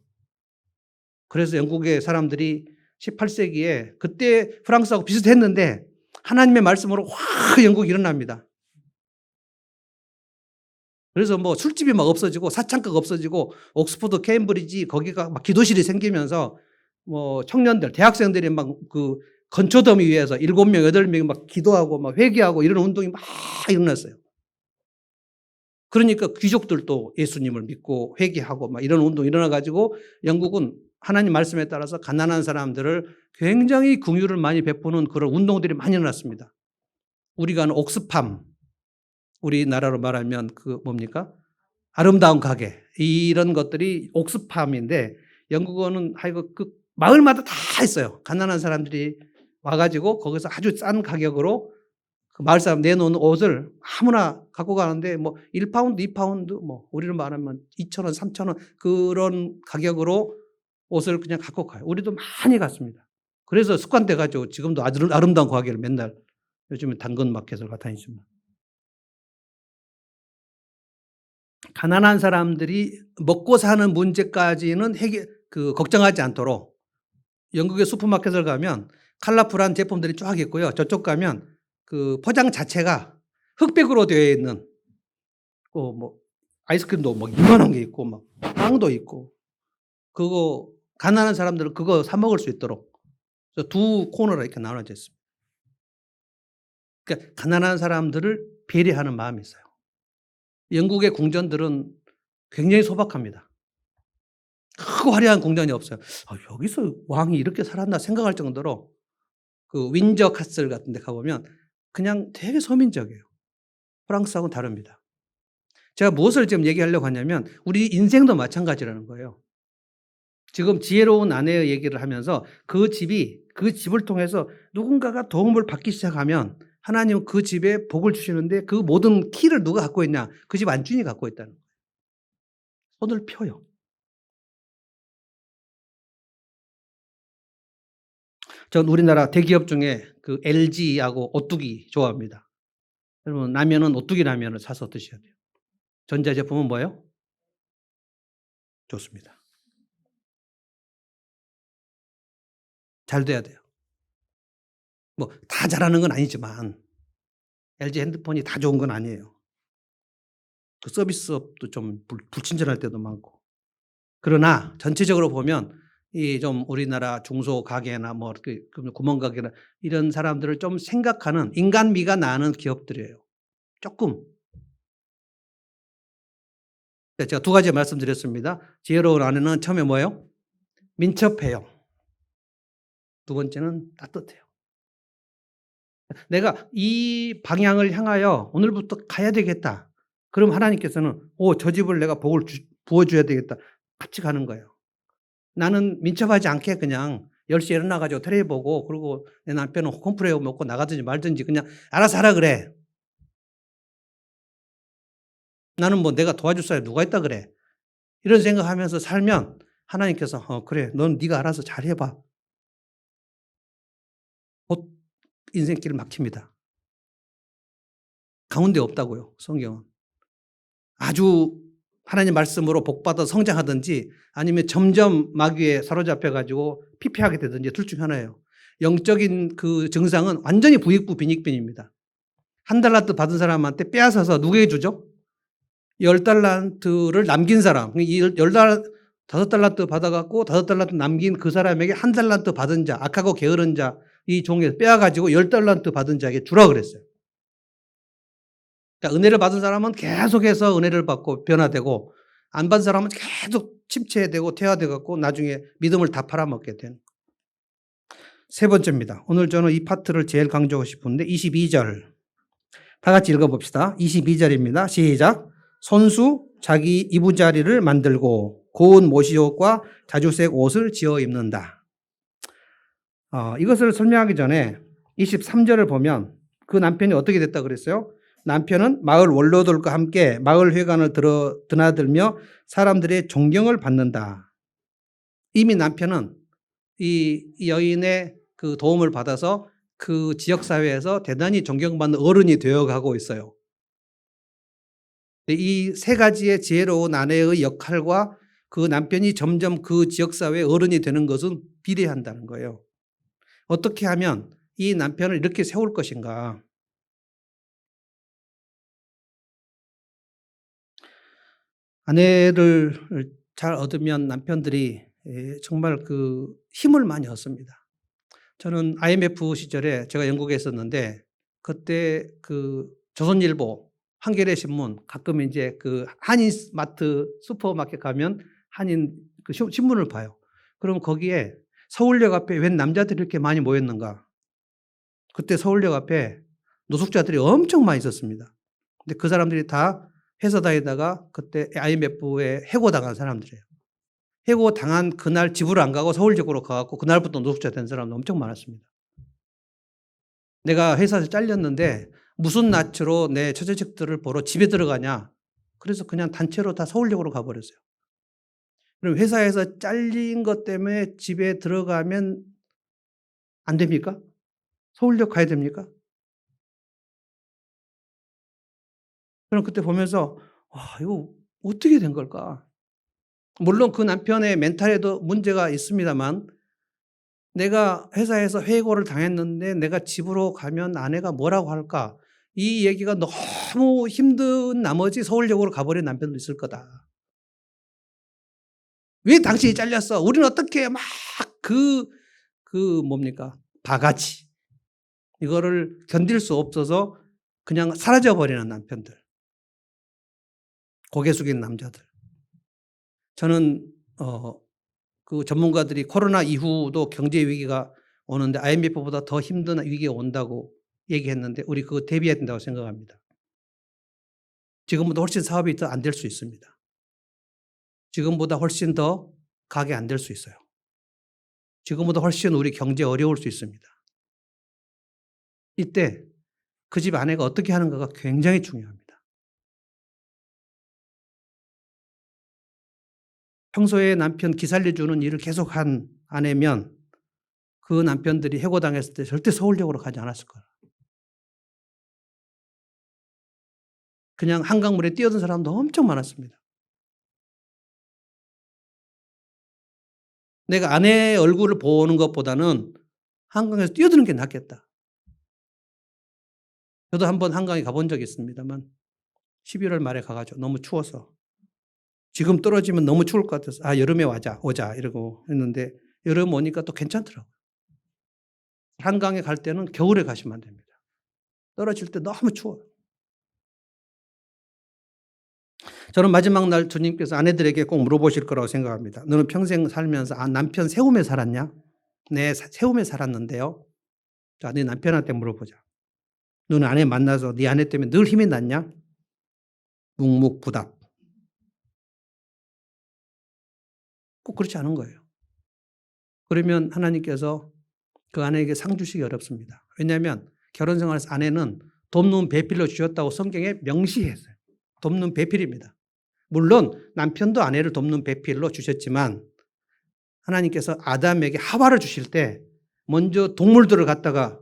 그래서 영국의 사람들이 18세기에 그때 프랑스하고 비슷했는데 하나님의 말씀으로 확 영국이 일어납니다. 그래서 뭐 술집이 막 없어지고 사창가가 없어지고 옥스퍼드, 케임브리지 거기가 막 기도실이 생기면서 뭐 청년들, 대학생들이 막 그 건초더미 위에서 7명, 8명이 막 기도하고 막 회개하고 이런 운동이 막 일어났어요. 그러니까 귀족들도 예수님을 믿고 회개하고 막 이런 운동이 일어나가지고 영국은 하나님 말씀에 따라서 가난한 사람들을 굉장히 긍휼을 많이 베푸는 그런 운동들이 많이 일어났습니다. 우리가 아는 옥스팜, 우리나라로 말하면 그 뭡니까? 아름다운 가게. 이런 것들이 옥스팜인데 영국어는 하여간 그 마을마다 다 있어요. 가난한 사람들이 와가지고 거기서 아주 싼 가격으로 그 마을 사람 내놓은 옷을 아무나 갖고 가는데 뭐 1파운드, 2파운드 뭐 우리를 말하면 2,000원, 3,000원 그런 가격으로 옷을 그냥 갖고 가요. 우리도 많이 갔습니다. 그래서 습관돼 가지고 지금도 아주 아름다운 가게를 맨날 요즘에 당근 마켓을 가 다니지만. 가난한 사람들이 먹고 사는 문제까지는 걱정하지 않도록 영국의 슈퍼마켓을 가면 컬러풀한 제품들이 쫙 있고요. 저쪽 가면 그 포장 자체가 흑백으로 되어 있는 뭐 아이스크림도 막 이만한 게 있고 막 빵도 있고 그거 가난한 사람들은 그거 사 먹을 수 있도록 두 코너로 이렇게 나눠져 있습니다. 그러니까 가난한 사람들을 배려하는 마음이 있어요. 영국의 궁전들은 굉장히 소박합니다. 크고 화려한 궁전이 없어요. 여기서 왕이 이렇게 살았나 생각할 정도로 그 윈저 카슬 같은 데 가보면 그냥 되게 서민적이에요. 프랑스하고는 다릅니다. 제가 무엇을 지금 얘기하려고 하냐면 우리 인생도 마찬가지라는 거예요. 지금 지혜로운 아내의 얘기를 하면서 그 집을 통해서 누군가가 도움을 받기 시작하면 하나님은 그 집에 복을 주시는데 그 모든 키를 누가 갖고 있냐? 그 집 안주인이 갖고 있다는 거예요. 손을 펴요. 전 우리나라 대기업 중에 그 LG하고 오뚜기 좋아합니다. 여러분 라면은 오뚜기 라면을 사서 드셔야 돼요. 전자제품은 뭐예요? 좋습니다. 잘 돼야 돼요. 뭐 다 잘하는 건 아니지만 LG 핸드폰이 다 좋은 건 아니에요. 그 서비스업도 좀 불친절할 때도 많고. 그러나 전체적으로 보면 이 좀 우리나라 중소가게나 뭐 이렇게 구멍가게나 이런 사람들을 좀 생각하는 인간미가 나는 기업들이에요. 조금. 제가 두 가지 말씀드렸습니다. 지혜로운 아내는 처음에 뭐예요? 민첩해요. 두 번째는 따뜻해요. 내가 이 방향을 향하여 오늘부터 가야 되겠다. 그럼 하나님께서는 저 집을 내가 복을 부어줘야 되겠다. 같이 가는 거예요. 나는 민첩하지 않게 그냥 10시에 일어나 가지고 텔레비 보고 그리고 내 남편은 콘프레어 먹고 나가든지 말든지 그냥 알아서 하라 그래. 나는 뭐 내가 도와줄 사람이 누가 있다 그래. 이런 생각하면서 살면 하나님께서 그래 넌 네가 알아서 잘 해봐. 곧 인생길 막힙니다. 가운데 없다고요. 성경은. 아주 하나님 말씀으로 복받아 성장하든지 아니면 점점 마귀에 사로잡혀 가지고 피폐하게 되든지 둘 중 하나예요. 영적인 그 증상은 완전히 부익부 빈익빈입니다. 1달란트 받은 사람한테 빼앗아서 누구에게 주죠? 10달란트를 남긴 사람. 이 5달란트 받아갖고 5달란트 남긴 그 사람에게 1달란트 받은 자, 악하고 게으른 자, 이 종에서 빼앗가지고 10달란트 받은 자에게 주라 그랬어요. 그러니까 은혜를 받은 사람은 계속해서 은혜를 받고 변화되고 안 받은 사람은 계속 침체되고 퇴화되고 나중에 믿음을 다 팔아먹게 되는. 세 번째입니다. 오늘 저는 이 파트를 제일 강조하고 싶은데 22절. 다 같이 읽어봅시다. 22절입니다. 시작. 손수 자기 이부자리를 만들고 고운 모시옷과 자주색 옷을 지어 입는다. 이것을 설명하기 전에 23절을 보면 그 남편이 어떻게 됐다 그랬어요? 남편은 마을 원로들과 함께 마을 회관을 드나들며 사람들의 존경을 받는다. 이미 남편은 이 여인의 그 도움을 받아서 그 지역사회에서 대단히 존경받는 어른이 되어가고 있어요. 이 세 가지의 지혜로운 아내의 역할과 그 남편이 점점 그 지역사회의 어른이 되는 것은 비례한다는 거예요. 어떻게 하면 이 남편을 이렇게 세울 것인가? 아내를 잘 얻으면 남편들이 정말 그 힘을 많이 얻습니다. 저는 IMF 시절에 제가 영국에 있었는데 그때 그 조선일보, 한겨레 신문 가끔 이제 그 한인마트 슈퍼마켓 가면 한인 그 신문을 봐요. 그럼 거기에 서울역 앞에 웬 남자들이 이렇게 많이 모였는가? 그때 서울역 앞에 노숙자들이 엄청 많이 있었습니다. 근데 그 사람들이 다 회사 다니다가 그때 IMF에 해고당한 사람들이에요. 해고당한 그날 집을 안 가고 서울 지역으로 가갖고 그날부터 노숙자 된 사람도 엄청 많았습니다. 내가 회사에서 잘렸는데 무슨 낯으로 내 처자식들을 보러 집에 들어가냐. 그래서 그냥 단체로 다 서울역으로 가버렸어요. 그럼 회사에서 잘린 것 때문에 집에 들어가면 안 됩니까? 서울역 가야 됩니까? 그럼 그때 보면서 이거 어떻게 된 걸까? 물론 그 남편의 멘탈에도 문제가 있습니다만 내가 회사에서 해고를 당했는데 내가 집으로 가면 아내가 뭐라고 할까? 이 얘기가 너무 힘든 나머지 서울역으로 가버린 남편도 있을 거다. 왜 당신이 잘렸어? 우리는 어떻게 막 뭡니까? 바가지. 이거를 견딜 수 없어서 그냥 사라져버리는 남편들. 고개 숙인 남자들. 저는, 그 전문가들이 코로나 이후도 경제 위기가 오는데 IMF보다 더 힘든 위기가 온다고 얘기했는데 우리 그거 대비해야 된다고 생각합니다. 지금보다 훨씬 사업이 더 안 될 수 있습니다. 지금보다 훨씬 더 가게 안 될 수 있어요. 지금보다 훨씬 우리 경제 어려울 수 있습니다. 이때 그 집 아내가 어떻게 하는가가 굉장히 중요합니다. 평소에 남편 기살려주는 일을 계속한 아내면 그 남편들이 해고당했을 때 절대 서울역으로 가지 않았을 거예요. 그냥 한강물에 뛰어든 사람도 엄청 많았습니다. 내가 아내의 얼굴을 보는 것보다는 한강에서 뛰어드는 게 낫겠다. 저도 한번 한강에 가본 적이 있습니다만 11월 말에 가가지고 너무 추워서 지금 떨어지면 너무 추울 것 같아서 여름에 오자 이러고 했는데 여름 오니까 또 괜찮더라고요. 한강에 갈 때는 겨울에 가시면 안 됩니다. 떨어질 때 너무 추워요. 저는 마지막 날 주님께서 아내들에게 꼭 물어보실 거라고 생각합니다. 너는 평생 살면서 남편 세움에 살았냐? 네, 세움에 살았는데요. 자, 네 남편한테 물어보자. 너는 아내 만나서 네 아내 때문에 늘 힘이 났냐? 묵묵부답. 꼭 그렇지 않은 거예요. 그러면 하나님께서 그 아내에게 상 주시기 어렵습니다. 왜냐하면 결혼 생활에서 아내는 돕는 배필로 주셨다고 성경에 명시했어요. 돕는 배필입니다. 물론 남편도 아내를 돕는 배필로 주셨지만 하나님께서 아담에게 하와를 주실 때 먼저 동물들을 갖다가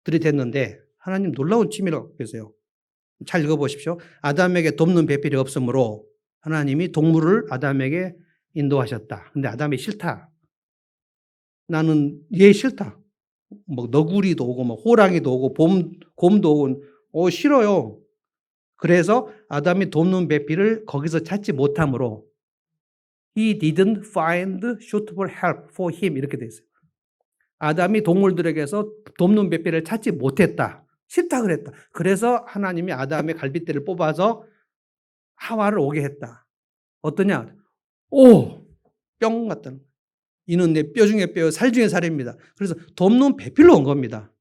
들이댔는데 하나님 놀라운 치밀하고 계세요. 잘 읽어보십시오. 아담에게 돕는 배필이 없으므로 하나님이 동물을 아담에게 인도하셨다. 근데 아담이 싫다. 나는 얘 싫다. 뭐 너구리도 오고 뭐 호랑이도 오고 곰도 오고 싫어요. 그래서 아담이 돕는 배필을 거기서 찾지 못하므로 He didn't find suitable help for him 이렇게 돼 있어요. 아담이 동물들에게서 돕는 배필을 찾지 못했다. 싫다 그랬다. 그래서 하나님이 아담의 갈빗대를 뽑아서 하와를 오게 했다. 어떠냐? 뿅 같다는 거예요. 이는 내 뼈 중에 뼈, 살 중에 살입니다. 그래서 돕는 배필로 온 겁니다.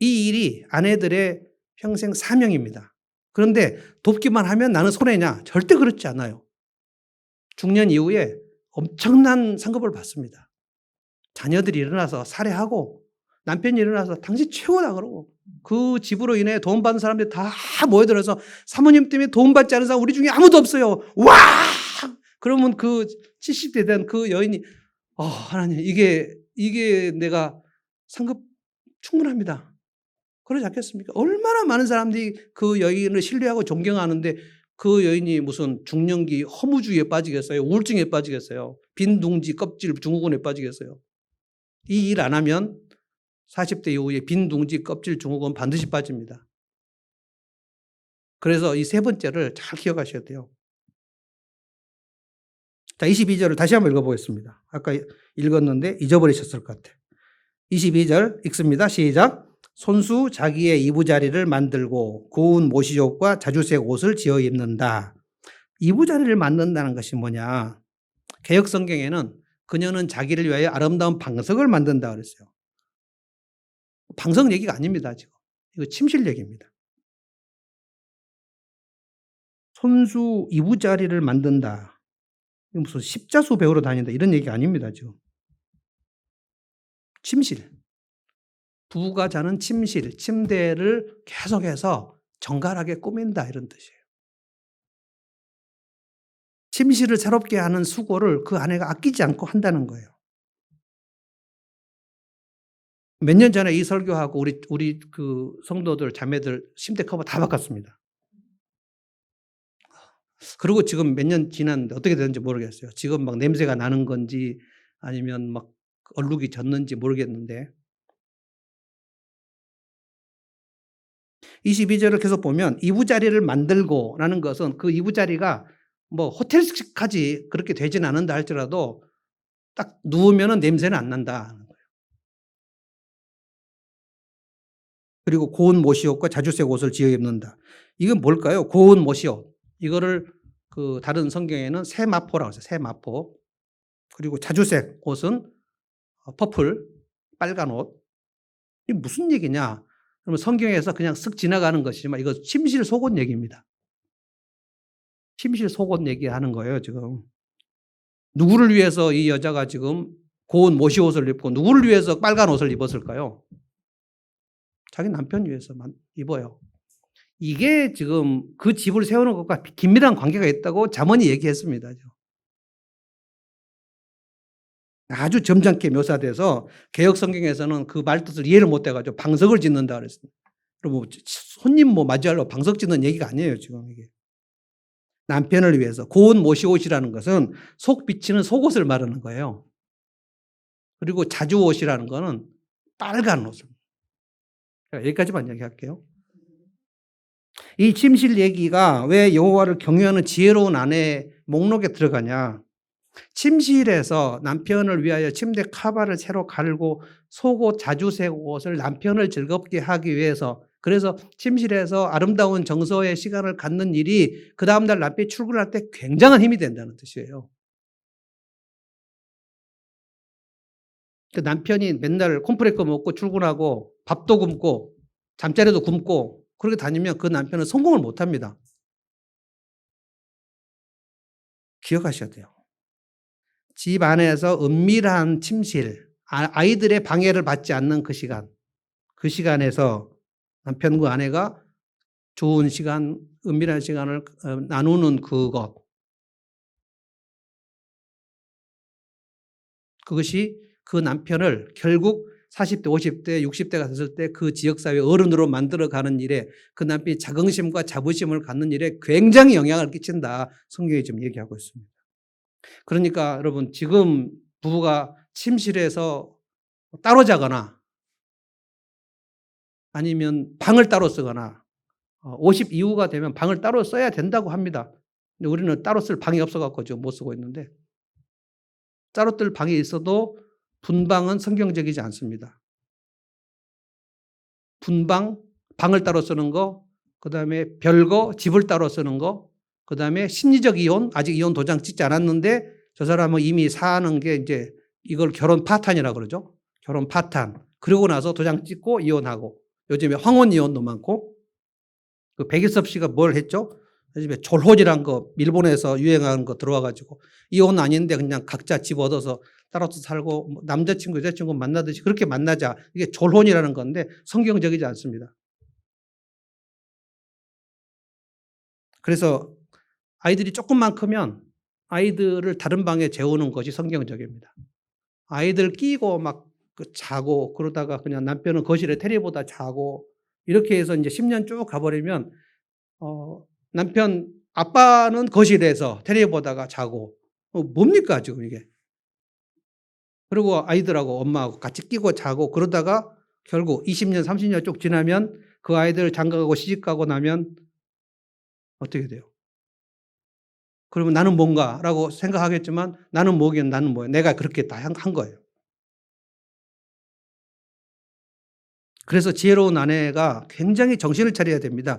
이 일이 아내들의 평생 사명입니다. 그런데 돕기만 하면 나는 손해냐? 절대 그렇지 않아요. 중년 이후에 엄청난 상급을 받습니다. 자녀들이 일어나서 살해하고 남편이 일어나서 당신 최고다 그러고 그 집으로 인해 도움받은 사람들이 다 모여들어서 사모님 때문에 도움받지 않은 사람 우리 중에 아무도 없어요. 와! 그러면 그 70대 된 그 여인이 하나님 이게 내가 상급 충분합니다. 그러지 않겠습니까? 얼마나 많은 사람들이 그 여인을 신뢰하고 존경하는데 그 여인이 무슨 중년기 허무주의에 빠지겠어요? 우울증에 빠지겠어요? 빈둥지 껍질 증후군에 빠지겠어요? 이 일 안 하면 40대 이후에 빈둥지 껍질 증후군 반드시 빠집니다. 그래서 이 세 번째를 잘 기억하셔야 돼요. 자, 22절을 다시 한번 읽어보겠습니다. 아까 읽었는데 잊어버리셨을 것 같아요. 22절 읽습니다. 시작. 손수 자기의 이부자리를 만들고 고운 모시옷과 자주색 옷을 지어 입는다. 이부자리를 만든다는 것이 뭐냐? 개역 성경에는 그녀는 자기를 위하여 아름다운 방석을 만든다 그랬어요. 방송 얘기가 아닙니다, 지금. 이거 침실 얘기입니다. 손수 이부자리를 만든다. 이거 무슨 십자수 배우러 다닌다 이런 얘기 아닙니다, 지금. 침실. 부부가 자는 침실, 침대를 계속해서 정갈하게 꾸민다 이런 뜻이에요. 침실을 새롭게 하는 수고를 그 아내가 아끼지 않고 한다는 거예요. 몇 년 전에 이 설교하고 우리 그 성도들 자매들 침대 커버 다 바꿨습니다. 그리고 지금 몇 년 지났는데 어떻게 되는지 모르겠어요. 지금 막 냄새가 나는 건지 아니면 막 얼룩이 졌는지 모르겠는데 22절을 계속 보면 이부자리를 만들고라는 것은 그 이부자리가 뭐 호텔식까지 그렇게 되진 않는다 할지라도 딱 누우면은 냄새는 안 난다. 그리고 고운 모시옷과 자주색 옷을 지어 입는다. 이건 뭘까요? 고운 모시옷. 이거를 그 다른 성경에는 세마포라고 해서 세마포. 그리고 자주색 옷은 퍼플, 빨간 옷. 이게 무슨 얘기냐? 그러면 성경에서 그냥 쓱 지나가는 것이지만 이거 침실 속옷 얘기입니다. 침실 속옷 얘기하는 거예요, 지금. 누구를 위해서 이 여자가 지금 고운 모시옷을 입고 누구를 위해서 빨간 옷을 입었을까요? 자기 남편 위해서만 입어요. 이게 지금 그 집을 세우는 것과 긴밀한 관계가 있다고 잠언이 얘기했습니다. 아주 점잖게 묘사돼서 개역 성경에서는 그 말뜻을 이해를 못 해가지고 방석을 짓는다 그랬습니다. 그리고 손님 뭐 맞이하려고 방석 짓는 얘기가 아니에요, 지금 이게. 남편을 위해서 고운 모시옷이라는 것은 속 비치는 속옷을 말하는 거예요. 그리고 자주옷이라는 것은 빨간 옷을. 여기까지만 얘기할게요. 이 침실 얘기가 왜 여호와를 경외하는 지혜로운 아내 목록에 들어가냐. 침실에서 남편을 위하여 침대 카바를 새로 갈고 속옷, 자주색 옷을 남편을 즐겁게 하기 위해서 그래서 침실에서 아름다운 정서의 시간을 갖는 일이 그 다음날 남편이 출근할 때 굉장한 힘이 된다는 뜻이에요. 그 남편이 맨날 콤프레크 먹고 출근하고 밥도 굶고 잠자리도 굶고 그렇게 다니면 그 남편은 성공을 못 합니다. 기억하셔야 돼요. 집 안에서 은밀한 침실, 아이들의 방해를 받지 않는 그 시간, 그 시간에서 남편과 아내가 좋은 시간, 은밀한 시간을 나누는 그것이 그 남편을 결국 40대, 50대, 60대가 됐을 때 그 지역사회 어른으로 만들어가는 일에 그 남편이 자긍심과 자부심을 갖는 일에 굉장히 영향을 끼친다. 성경이 지금 얘기하고 있습니다. 그러니까 여러분 지금 부부가 침실에서 따로 자거나 아니면 방을 따로 쓰거나 50 이후가 되면 방을 따로 써야 된다고 합니다. 근데 우리는 따로 쓸 방이 없어갖고 지금 못 쓰고 있는데 따로 뜰 방이 있어도 분방은 성경적이지 않습니다. 분방, 방을 따로 쓰는 거, 그 다음에 별거, 집을 따로 쓰는 거, 그 다음에 심리적 이혼, 아직 이혼 도장 찍지 않았는데 저 사람은 이미 사는 게 이제 이걸 결혼 파탄이라고 그러죠. 결혼 파탄. 그러고 나서 도장 찍고 이혼하고 요즘에 황혼 이혼도 많고 그 백일섭 씨가 뭘 했죠? 요즘에 졸혼이란 거 일본에서 유행하는 거 들어와가지고 이혼 아닌데 그냥 각자 집 얻어서 따로서 살고 남자친구 여자친구 만나듯이 그렇게 만나자. 이게 졸혼이라는 건데 성경적이지 않습니다. 그래서 아이들이 조금만 크면 아이들을 다른 방에 재우는 것이 성경적입니다. 아이들 끼고 막 자고 그러다가 그냥 남편은 거실에 테레비보다 자고 이렇게 해서 이제 10년 쭉 가버리면 남편 아빠는 거실에서 테레비 보다가 자고 뭡니까 지금 이게. 그리고 아이들하고 엄마하고 같이 끼고 자고 그러다가 결국 20년 30년 쭉 지나면 그 아이들 장가가고 시집가고 나면 어떻게 돼요? 그러면 나는 뭔가라고 생각하겠지만 나는 뭐긴 나는 뭐야. 내가 그렇게 다 한 거예요. 그래서 지혜로운 아내가 굉장히 정신을 차려야 됩니다.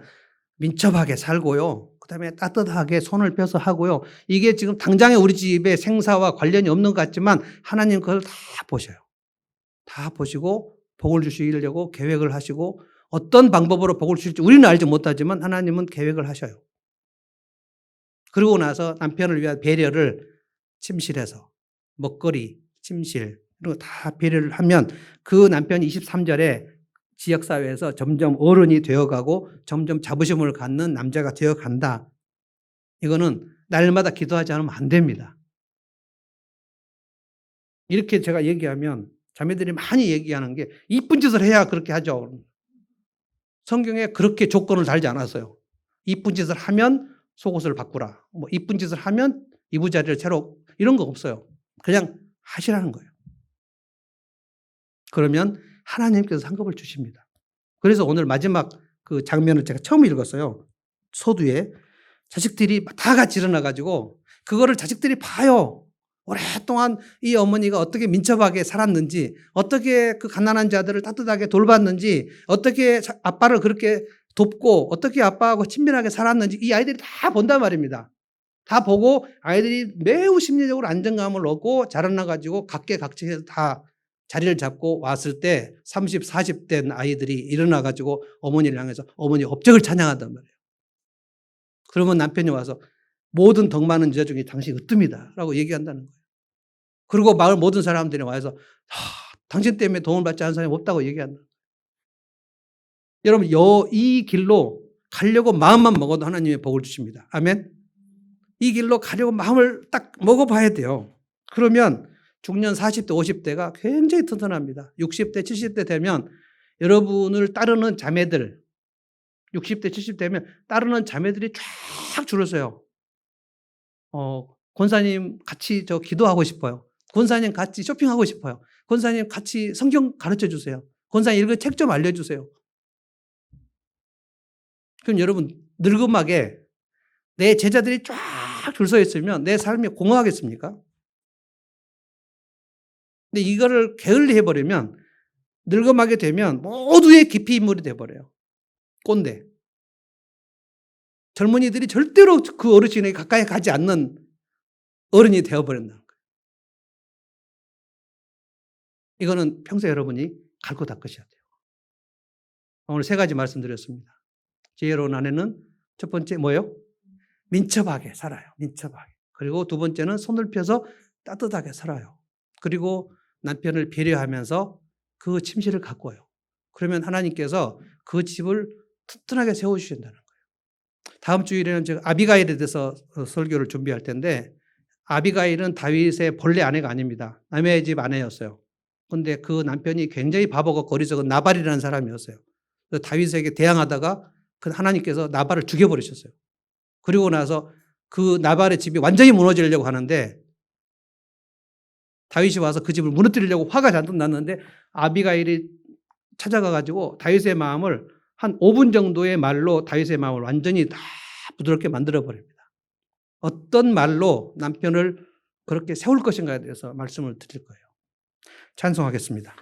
민첩하게 살고요. 그다음에 따뜻하게 손을 펴서 하고요. 이게 지금 당장에 우리 집의 생사와 관련이 없는 것 같지만 하나님 그걸 다 보셔요. 다 보시고 복을 주시려고 계획을 하시고 어떤 방법으로 복을 주실지 우리는 알지 못하지만 하나님은 계획을 하셔요. 그러고 나서 남편을 위한 배려를 침실에서 먹거리, 침실 이런 거 다 배려를 하면 그 남편이 23절에 지역사회에서 점점 어른이 되어가고 점점 자부심을 갖는 남자가 되어간다. 이거는 날마다 기도하지 않으면 안 됩니다. 이렇게 제가 얘기하면 자매들이 많이 얘기하는 게 이쁜 짓을 해야 그렇게 하죠. 성경에 그렇게 조건을 달지 않았어요. 이쁜 짓을 하면 속옷을 바꾸라. 뭐 이쁜 짓을 하면 이부자리를 새로 이런 거 없어요. 그냥 하시라는 거예요. 그러면 하나님께서 상급을 주십니다. 그래서 오늘 마지막 그 장면을 제가 처음 읽었어요. 서두에 자식들이 다 같이 일어나가지고 그거를 자식들이 봐요. 오랫동안 이 어머니가 어떻게 민첩하게 살았는지, 어떻게 그 가난한 자들을 따뜻하게 돌봤는지, 어떻게 아빠를 그렇게 돕고, 어떻게 아빠하고 친밀하게 살았는지 이 아이들이 다 본단 말입니다. 다 보고 아이들이 매우 심리적으로 안정감을 얻고 자라나가지고 각계각층에서 다 자리를 잡고 왔을 때 30, 40 된 아이들이 일어나가지고 어머니를 향해서 어머니 업적을 찬양한단 말이에요. 그러면 남편이 와서 모든 덕 많은 여자 중에 당신이 으뜸이다 라고 얘기한다는 거예요. 그리고 마을 모든 사람들이 와서 당신 때문에 도움을 받지 않은 사람이 없다고 얘기한다. 여러분 이 길로 가려고 마음만 먹어도 하나님의 복을 주십니다. 아멘. 이 길로 가려고 마음을 딱 먹어봐야 돼요. 그러면 중년 40대 50대가 굉장히 튼튼합니다. 60대 70대 되면 여러분을 따르는 자매들 60대 70대 되면 따르는 자매들이 쫙 줄을 서요. 권사님 같이 저 기도하고 싶어요. 권사님 같이 쇼핑하고 싶어요. 권사님 같이 성경 가르쳐 주세요. 권사님 읽은 책 좀 알려주세요. 그럼 여러분 늙음하게 내 제자들이 쫙 줄 서 있으면 내 삶이 공허하겠습니까? 근데 이거를 게을리 해버리면 늙음하게 되면 모두의 기피 인물이 돼버려요. 꼰대. 젊은이들이 절대로 그 어르신에게 가까이 가지 않는 어른이 되어버린다는 거예요. 이거는 평소에 여러분이 갈고 닦으셔야 돼요. 오늘 3가지 말씀드렸습니다. 지혜로운 아내는 첫 번째 뭐예요? 민첩하게 살아요. 민첩하게. 그리고 두 번째는 손을 펴서 따뜻하게 살아요. 그리고 남편을 배려하면서 그 침실을 가꿔요. 그러면 하나님께서 그 집을 튼튼하게 세워주신다는 거예요. 다음 주일에는 제가 아비가일에 대해서 설교를 준비할 텐데 아비가일은 다윗의 본래 아내가 아닙니다. 남의 집 아내였어요. 그런데 그 남편이 굉장히 바보고 거리적인 나발이라는 사람이었어요. 그래서 다윗에게 대항하다가 그 하나님께서 나발을 죽여버리셨어요. 그리고 나서 그 나발의 집이 완전히 무너지려고 하는데 다윗이 와서 그 집을 무너뜨리려고 화가 잔뜩 났는데 아비가일이 찾아가가지고 다윗의 마음을 한 5분 정도의 말로 다윗의 마음을 완전히 다 부드럽게 만들어버립니다. 어떤 말로 남편을 그렇게 세울 것인가에 대해서 말씀을 드릴 거예요. 찬송하겠습니다.